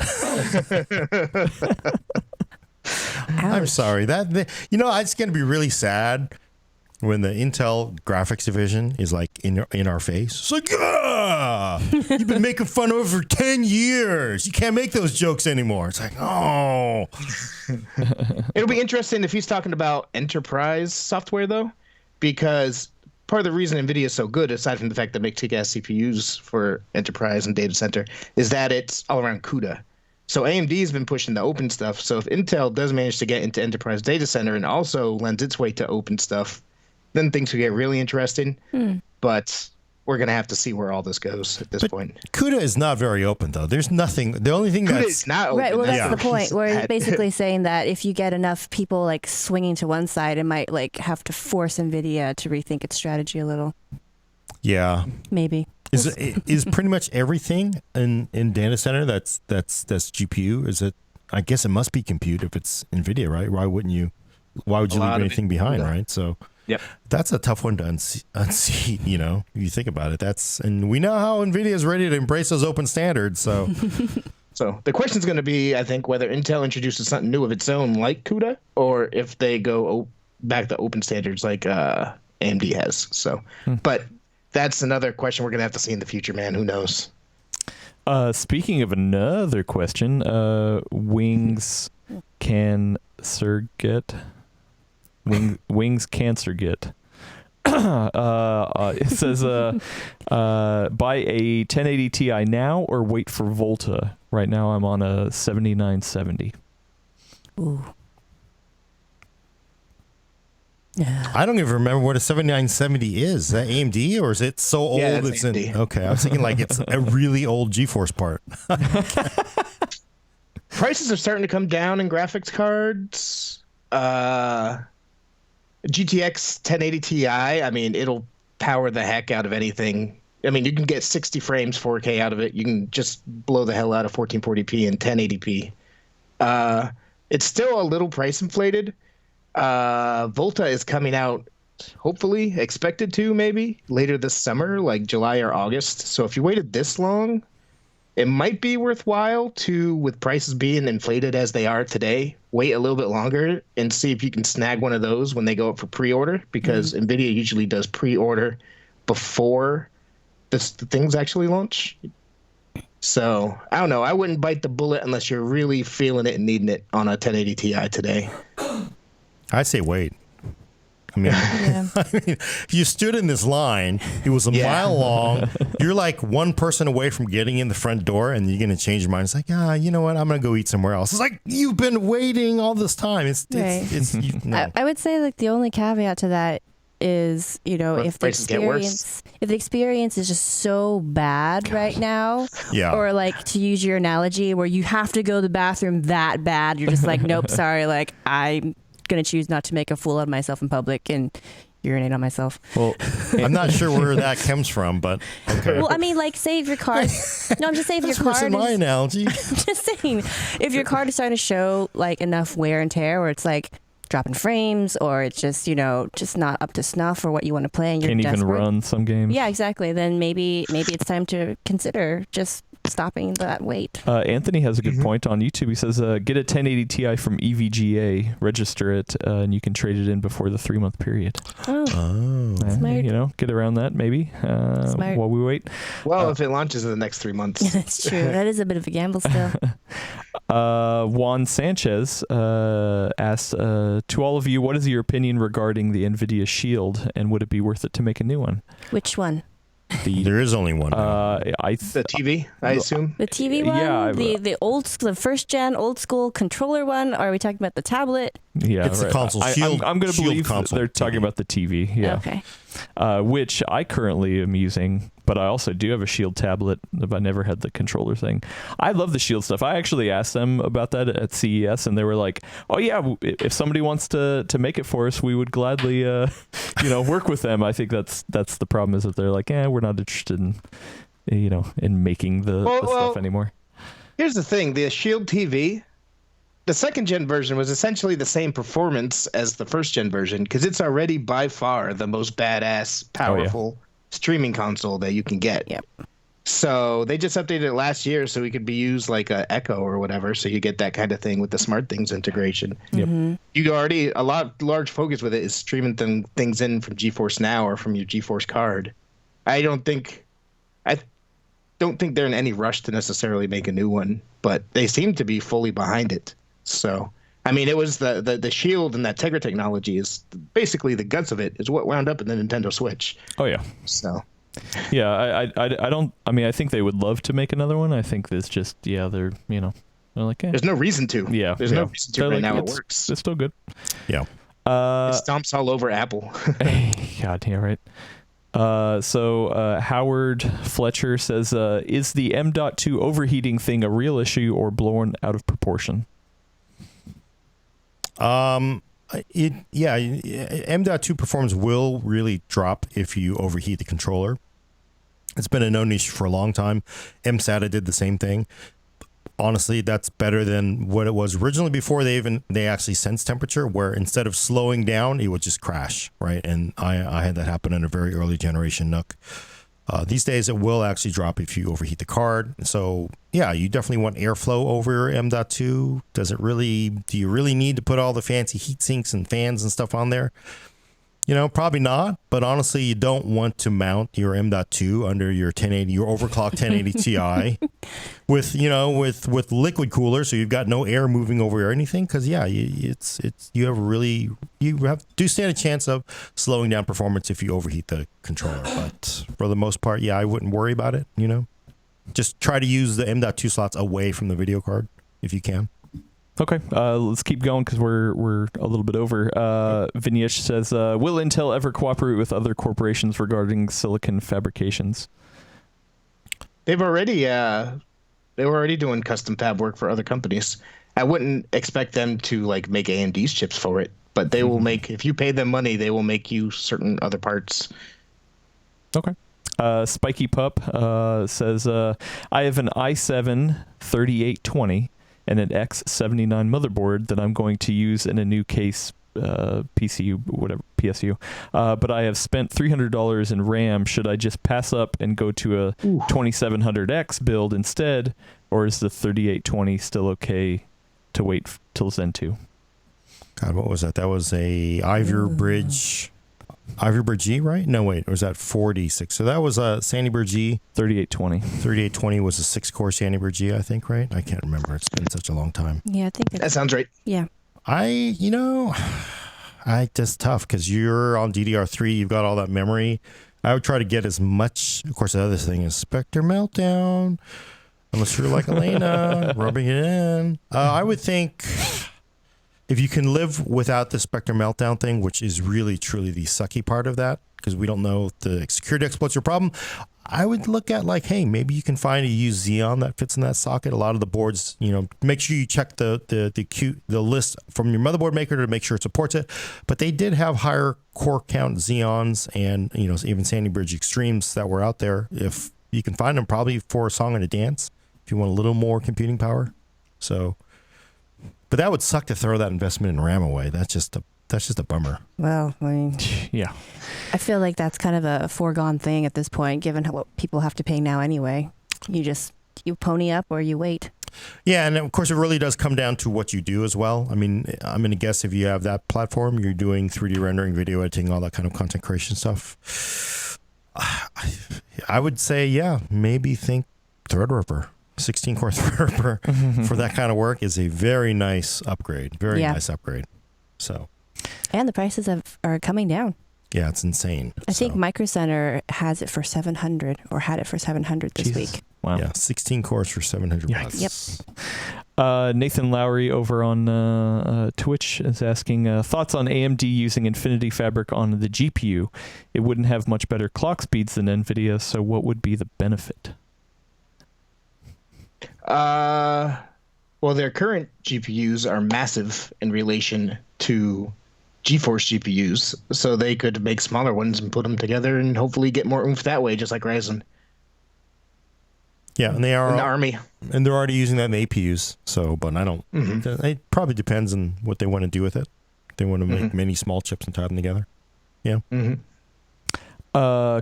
I'm sorry it's going to be really sad when the Intel graphics division is like in our face. It's like, you've been making fun of it for 10 years. You can't make those jokes anymore. It's like, oh. It'll be interesting if he's talking about enterprise software, though, because part of the reason NVIDIA is so good, aside from the fact that they make kick-ass CPUs for enterprise and data center, is that it's all around CUDA. So AMD has been pushing the open stuff. So if Intel does manage to get into enterprise data center and also lends its way to open stuff, then things will get really interesting. But we're going to have to see where all this goes at this point. CUDA is not very open, though. There's nothing. The only thing that's not open. Right, well, that's the point. Where he's basically saying that if you get enough people like swinging to one side, it might like have to force NVIDIA to rethink its strategy a little. Yeah. Maybe. Is pretty much everything in data center that's GPU? Is it? I guess it must be compute if it's NVIDIA, right? Why would you leave anything behind, right? So yep. That's a tough one to unseat, if you think about it. And we know how NVIDIA is ready to embrace those open standards. So So the question is going to be, I think, whether Intel introduces something new of its own like CUDA, or if they go back to open standards like AMD has. So, but that's another question we're going to have to see in the future, man. Who knows? Speaking of another question, Wings Cancer Get. Wings Cancer Get. It says, buy a 1080 Ti now or wait for Volta. Right now I'm on a 7970. Ooh. Yeah. I don't even remember what a 7970 is. Is that AMD or is it so old? Yeah, it's AMD. Okay, I was thinking like it's a really old GeForce part. Prices are starting to come down in graphics cards. GTX 1080 Ti, I mean, it'll power the heck out of anything. I mean, you can get 60 frames 4K out of it. You can just blow the hell out of 1440p and 1080p. It's still a little price inflated. Volta is coming out, hopefully, expected to maybe, later this summer, like July or August. So if you waited this long, it might be worthwhile to, with prices being inflated as they are today, wait a little bit longer and see if you can snag one of those when they go up for pre-order, because NVIDIA usually does pre-order before the things actually launch. So, I don't know. I wouldn't bite the bullet unless you're really feeling it and needing it on a 1080 Ti today. I'd say wait. I mean, if you stood in this line, it was a mile long. You're like one person away from getting in the front door, and you're going to change your mind. It's like, you know what? I'm going to go eat somewhere else. It's like, you've been waiting all this time. I would say like the only caveat to that is, if the experience is just so bad right now, or like to use your analogy where you have to go to the bathroom that bad, you're just like, nope, sorry, like I'm gonna choose not to make a fool out of myself in public, and urinate on myself. Well, I'm not sure where that comes from, but okay. Well, I mean, like, say if your card. No, I'm just saying if your card. My analogy. Just saying, if your card is starting to show like enough wear and tear, where it's like dropping frames, or it's just just not up to snuff for what you want to play, and you're can't desperate. even run some games. Yeah, exactly. Then maybe it's time to consider just stopping that wait. Anthony has a good point on YouTube. He says, get a 1080 Ti from EVGA, register it, and you can trade it in before the 3-month period. Smart. Get around that maybe while we wait. Well, if it launches in the next 3 months. That's true. That is a bit of a gamble still. Juan Sanchez asked, to all of you, what is your opinion regarding the NVIDIA Shield, and would it be worth it to make a new one? Which one? There is only one. The TV, I assume. The TV one? Yeah, the first gen old school controller one? Or are we talking about the tablet? Yeah, it's the console. Shield. I'm going to believe console they're talking about the TV. Yeah. Okay. Which I currently am using, but I also do have a Shield tablet, but I never had the controller thing. I love the Shield stuff. I actually asked them about that at CES, and they were like, "Oh yeah, if somebody wants to make it for us, we would gladly, work with them." I think that's the problem, is that they're like, we're not interested in, in making the stuff anymore. Here's the thing: the Shield TV. The second gen version was essentially the same performance as the first gen version, because it's already by far the most badass, powerful streaming console that you can get. Yep. So they just updated it last year so it could be used like a Echo or whatever, so you get that kind of thing with the SmartThings integration. Yep. Mm-hmm. You already large focus with it is streaming things in from GeForce Now or from your GeForce card. I don't think they're in any rush to necessarily make a new one, but they seem to be fully behind it. So, I mean, it was the Shield and that Tegra technology is basically the guts of it is what wound up in the Nintendo Switch. Oh yeah. So. Yeah, I don't. I mean, I think they would love to make another one. I think it's just they're they're like there's no reason to. Yeah, there's no reason to right now. It works. It's still good. Yeah. It stomps all over Apple. God, yeah, right. So Howard Fletcher says, is the M.2 overheating thing a real issue or blown out of proportion? M.2 performance will really drop if you overheat the controller. It's been a no niche for a long time. MSATA did the same thing. Honestly, that's better than what it was originally before they actually sensed temperature, where instead of slowing down, it would just crash, right? And I had that happen in a very early generation NUC. These days, it will actually drop if you overheat the card. So, yeah, you definitely want airflow over M.2. Do you really need to put all the fancy heat sinks and fans and stuff on there? Probably not. But honestly, you don't want to mount your M.2 under your overclocked 1080 Ti with liquid cooler, so you've got no air moving over or anything. Because you do stand a chance of slowing down performance if you overheat the controller. But for the most part, I wouldn't worry about it. Just try to use the M.2 slots away from the video card if you can. Okay, let's keep going because we're a little bit over. Vignesh says, will Intel ever cooperate with other corporations regarding silicon fabrications? They were already doing custom fab work for other companies. I wouldn't expect them to make AMD's chips for it, but they will make, if you pay them money, they will make you certain other parts. Okay. Spiky Pup says, I have an i7 3820 and an X79 motherboard that I'm going to use in a new case PSU, but I have spent $300 in RAM. Should I just pass up and go to a 2700X build instead, or is the 3820 still okay to wait till Zen 2? God, what was that? That was a Ivy Bridge E, right? No, wait, or was that 46? So that was a Sandy Bridge E. 3820. 3820 was a 6-core Sandy Bridge E, I think, right? I can't remember. It's been such a long time. Yeah, I think that sounds right. Yeah. Just tough because you're on DDR3, you've got all that memory. I would try to get as much. Of course, the other thing is Spectre Meltdown. Unless you're like Elena, rubbing it in. I would think if you can live without the Spectre Meltdown thing, which is really, truly the sucky part of that, because we don't know if the security exploits your problem, I would look at like, hey, maybe you can find a used Xeon that fits in that socket. A lot of the boards, make sure you check the list from your motherboard maker to make sure it supports it. But they did have higher core count Xeons and even Sandy Bridge Extremes that were out there. If you can find them, probably for a song and a dance, if you want a little more computing power. So, but that would suck to throw that investment in RAM away. That's just a bummer. Well, I mean, yeah. I feel like that's kind of a foregone thing at this point, given what people have to pay now anyway. You pony up or you wait. Yeah, and of course, it really does come down to what you do as well. I mean, I'm going to guess if you have that platform, you're doing 3D rendering, video editing, all that kind of content creation stuff. I would say, yeah, maybe think Threadripper. 16-core Threadripper for that kind of work is a very nice upgrade. Very nice upgrade. So. And the prices are coming down. Yeah, it's insane. I think Micro Center has it for $700 or had it for $700 this week. Wow. Yeah, 16 cores for $700. Yep. Nathan Lowry over on Twitch is asking thoughts on AMD using Infinity Fabric on the GPU. It wouldn't have much better clock speeds than NVIDIA, so what would be the benefit? Well, their current GPUs are massive in relation to GeForce GPUs, so they could make smaller ones and put them together and hopefully get more oomph that way, just like Ryzen. Yeah, and they are in the Army, and they're already using that in the APUs. So, but I don't. It probably depends on what they want to do with it. They want to make many small chips and tie them together. Yeah.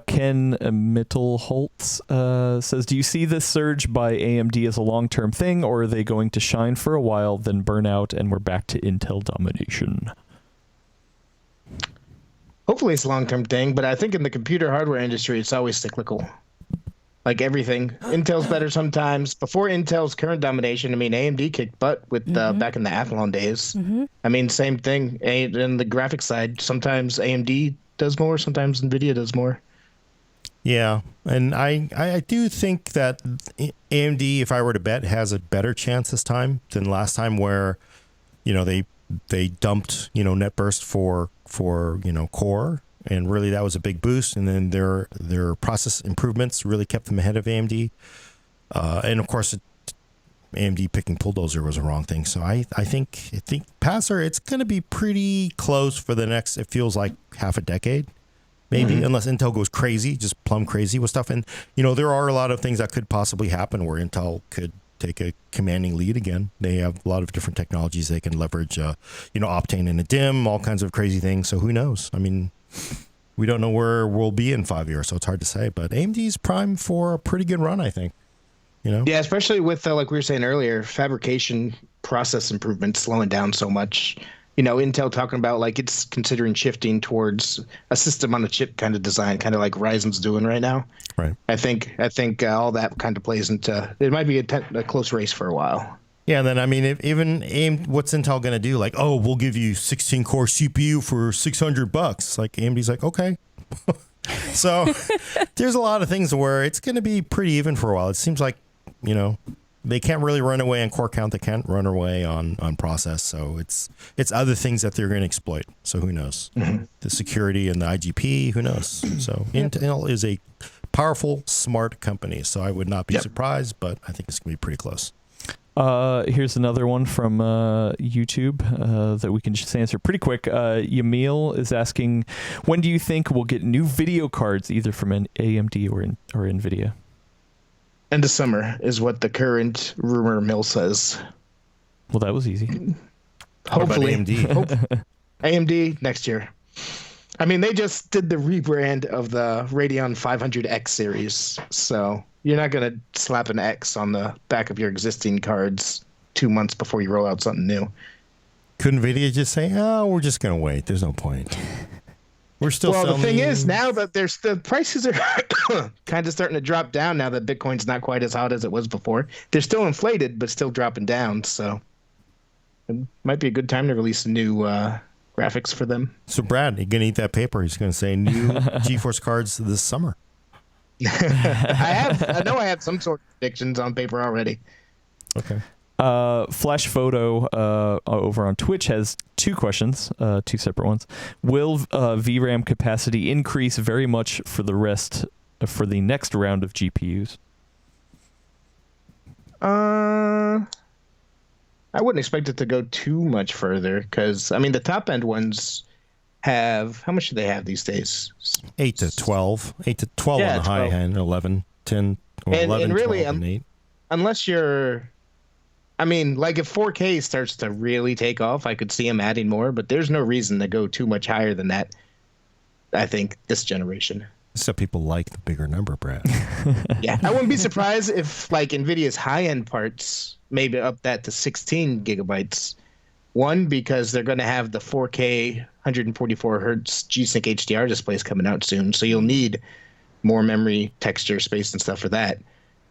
Ken Mittelholtz says, do you see this surge by AMD as a long-term thing, or are they going to shine for a while, then burn out, and we're back to Intel domination? Hopefully it's a long-term thing, but I think in the computer hardware industry, it's always cyclical. Like everything. Intel's better sometimes. Before Intel's current domination, I mean, AMD kicked butt with back in the Athlon days. I mean, same thing. In the graphics side, sometimes AMD does more, sometimes NVIDIA does more. Yeah, and I do think that AMD, if I were to bet, has a better chance this time than last time where, they dumped, NetBurst for Core, and really that was a big boost, and then their process improvements really kept them ahead of AMD. And of course, AMD picking Bulldozer was a wrong thing. So I think Passer, it's going to be pretty close for the next, it feels like half a decade, maybe, unless Intel goes crazy, just plumb crazy with stuff. And, there are a lot of things that could possibly happen where Intel could take a commanding lead again. They have a lot of different technologies they can leverage, Optane in a DIMM, all kinds of crazy things. So who knows? I mean, we don't know where we'll be in 5 years, so it's hard to say. But AMD's prime for a pretty good run, I think. Yeah, especially with, like we were saying earlier, fabrication process improvements slowing down so much. Intel talking about like it's considering shifting towards a system on a chip kind of design, kind of like Ryzen's doing right now. Right. I think all that kind of plays into it. Might be a close race for a while. Yeah, and then I mean, what's Intel going to do? Like, oh, we'll give you 16-core CPU for $600. Like AMD's like, okay. So there's a lot of things where it's going to be pretty even for a while. It seems like, they can't really run away on core count. They can't run away on process. So it's other things that they're going to exploit. So who knows? The security and the IGP, who knows? So Intel is a powerful, smart company. So I would not be surprised, but I think it's going to be pretty close. Here's another one from YouTube that we can just answer pretty quick. Yamil is asking, when do you think we'll get new video cards, either from an AMD or NVIDIA? End of summer is what the current rumor mill says. Well, that was easy. Hopefully. AMD? AMD next year. I mean, they just did the rebrand of the Radeon 500X series, so you're not going to slap an X on the back of your existing cards 2 months before you roll out something new. Couldn't NVIDIA just say, oh, we're just going to wait. There's no point. We're still selling. The thing is, now that the prices are kind of starting to drop down now that Bitcoin's not quite as hot as it was before. They're still inflated, but still dropping down, so it might be a good time to release new graphics for them. So, Brad, you're going to eat that paper. He's going to say new GeForce cards this summer. I know I have some sort of predictions on paper already. Okay. Flash Photo over on Twitch has two questions, two separate ones. Will VRAM capacity increase very much for the rest for the next round of GPUs? I wouldn't expect it to go too much further because, I mean, the top end ones have, how much do they have these days? 8 to 12. 8 to 12 on the high end, 11, 10, or 11, and really, 12, and 8. Unless you're, I mean, like if 4K starts to really take off, I could see them adding more, but there's no reason to go too much higher than that, I think, this generation. So people like the bigger number, Brad. Yeah, I wouldn't be surprised if like NVIDIA's high-end parts maybe up that to 16 gigabytes. One, because they're going to have the 4K 144 hertz G-Sync HDR displays coming out soon, so you'll need more memory, texture, space, and stuff for that.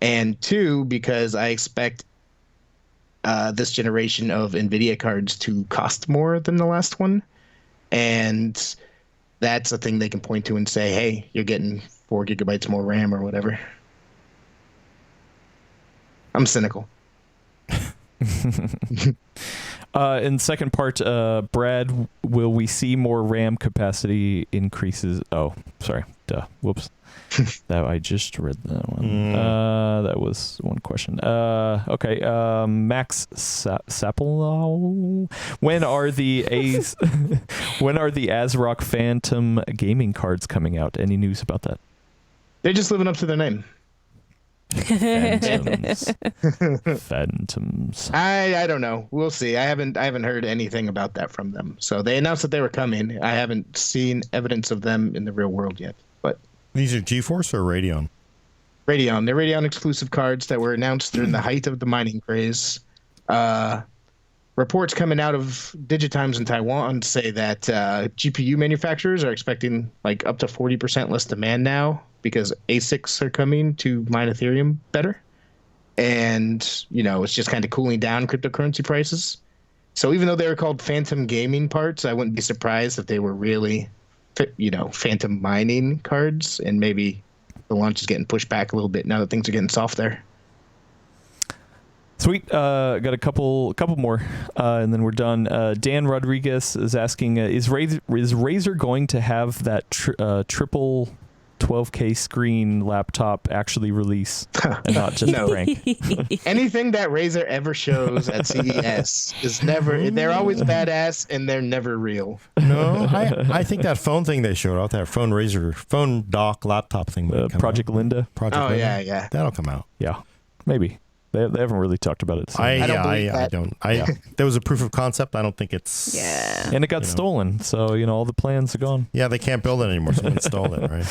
And two, because I expect this generation of NVIDIA cards to cost more than the last one, and that's a thing they can point to and say, hey, you're getting 4 gigabytes more RAM or whatever. I'm cynical. In the second part, Brad, will we see more RAM capacity increases? Oh, sorry. Duh. Whoops. That I just read that one. That was one question. Okay. Max Sapelo. When are the Asrock Phantom gaming cards coming out? Any news about that? They're just living up to their name. Phantoms. I don't know. We'll see. I haven't heard anything about that from them. So they announced that they were coming. I haven't seen evidence of them in the real world yet. But these are GeForce or Radeon? Radeon. They're Radeon exclusive cards that were announced during the height of the mining craze. Reports coming out of Digitimes in Taiwan say that GPU manufacturers are expecting like up to 40% less demand now because ASICs are coming to mine Ethereum better. And, you know, it's just kind of cooling down cryptocurrency prices. So even though they were called Phantom gaming parts, I wouldn't be surprised if they were really, you know, Phantom mining cards, and maybe the launch is getting pushed back a little bit now that things are getting soft there. Sweet. Got a couple more, and then we're done. Dan Rodriguez is asking, is Razer going to have that triple 12K screen laptop actually release and not just a prank? Anything that Razer ever shows at CES is never, they're always badass and they're never real. No, I think that phone thing they showed out, that Razer phone dock laptop thing. Project Linda. Linda. Yeah. That'll come out. Yeah, maybe. They haven't really talked about it. So. I don't. There was a proof of concept. I don't think it's... Yeah. And it got stolen, so, you know, all the plans are gone. Yeah, they can't build it anymore. Someone stole it, right?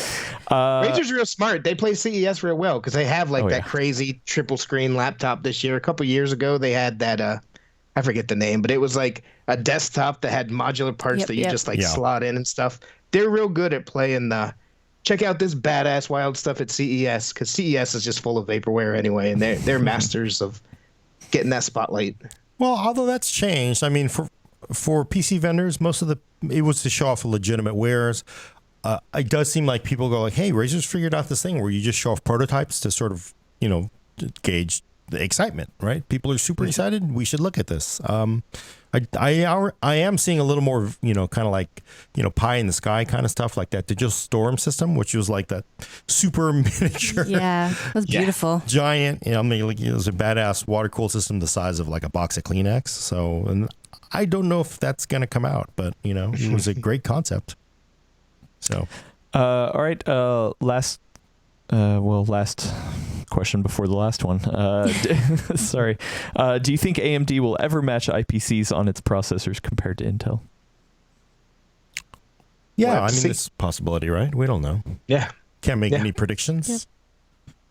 Razer's real smart. They play CES real well because they have that crazy triple screen laptop this year. A couple years ago, they had that, I forget the name, but it was like a desktop that had modular parts that you just slot in and stuff. They're real good at playing the... Check out this badass wild stuff at CES, because CES is just full of vaporware anyway, and they're masters of getting that spotlight. Well, although that's changed, I mean, for PC vendors, it was to show off legitimate wares. It does seem like people go like, "Hey, Razer's figured out this thing where you just show off prototypes to sort of, you know, gauge the excitement, right? People are super excited. We should look at this." I am seeing a little more, you know, kind of like, you know, pie in the sky kind of stuff, like that digital storm system, which was like that super miniature. Yeah, it was beautiful. Giant, you know, I mean, like, it was a badass water cooled system the size of like a box of Kleenex. So, and I don't know if that's going to come out, but, you know, it was a great concept. So, all right. Last question before the last one. Sorry. Do you think AMD will ever match IPCs on its processors compared to Intel? Yeah, I mean, it's a possibility, right? We don't know. Yeah. Can't make any predictions. Yeah.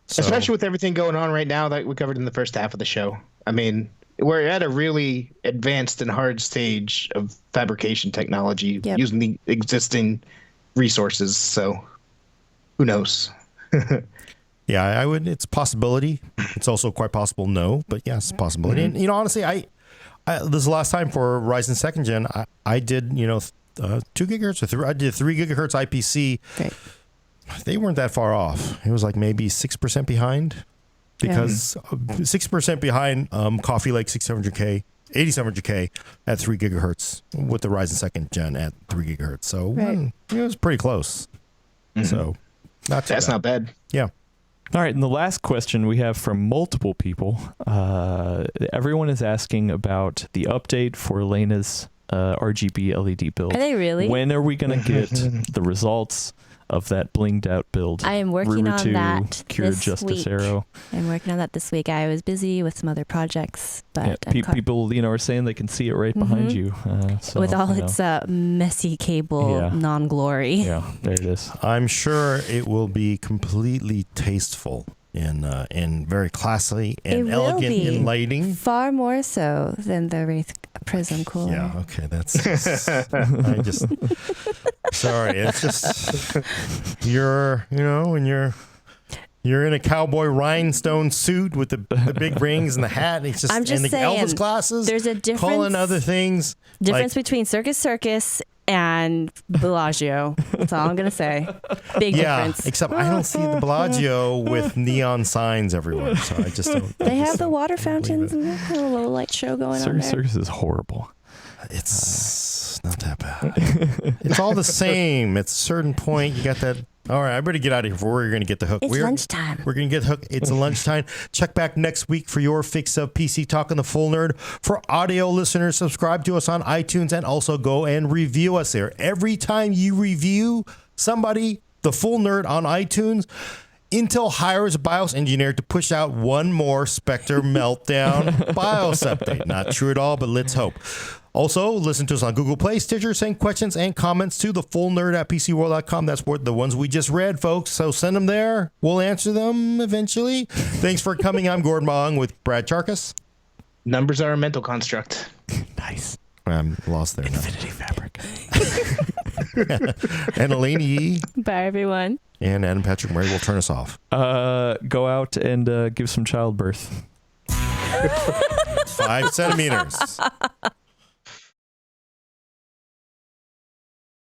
So. Especially with everything going on right now that we covered in the first half of the show. I mean, we're at a really advanced and hard stage of fabrication technology using the existing resources. So who knows? Yeah, I would. It's a possibility. It's also quite possible no, but yes, it's a possibility. And, you know, honestly, I this is the last time for Ryzen 2nd Gen. I did, you know, 2 gigahertz or I did 3 gigahertz IPC. Okay. They weren't that far off. It was like maybe 6% behind, because 6% behind Coffee Lake 6700K, 8700K at 3 gigahertz with the Ryzen 2nd Gen at 3 gigahertz. So it was pretty close. So. That's not bad. Yeah. All right, and the last question we have from multiple people. Everyone is asking about the update for Lena's RGB LED build. Are they really? When are we going to get the results of that blinged out build? I am working on that Cure this Justice week. Arrow. I'm working on that this week. I was busy with some other projects, but people, are saying they can see it right behind you. With all its messy cable non-glory. Yeah, there it is. I'm sure it will be completely tasteful and very classy and elegant in lighting. Far more so than the Wraith Prism cooler. Yeah, okay, that's I just sorry, it's just when you're in a cowboy rhinestone suit with the big rings and the hat, and it's just, I'm just and the saying, Elvis glasses. There's a difference. Calling other things. Difference between Circus and Bellagio. That's all I'm gonna say. Big difference. Except I don't see the Bellagio with neon signs everywhere, so I just don't. They have the water fountains and a low light show going on there. Circus is horrible. It's not that bad. It's all the same. At a certain point, you got that. All right, I better get out of here before we're going to get the hook. It's lunchtime. We're going to get hooked. It's lunchtime. Check back next week for your fix of PC Talk on the Full Nerd. For audio listeners, subscribe to us on iTunes and also go and review us there. Every time you review somebody, the Full Nerd on iTunes, Intel hires a BIOS engineer to push out one more Spectre Meltdown BIOS update. Not true at all, but let's hope. Also, listen to us on Google Play, Stitcher. Send questions and comments to thefullnerd@PCWorld.com. That's what the ones we just read, folks. So send them there. We'll answer them eventually. Thanks for coming. I'm Gordon Bong with Brad Charkis. Numbers are a mental construct. Nice. I'm lost there. Infinity Fabric. And Elaine Yee. Bye, everyone. And Adam Patrick Murray will turn us off. Go out and give some childbirth. 5 centimeters.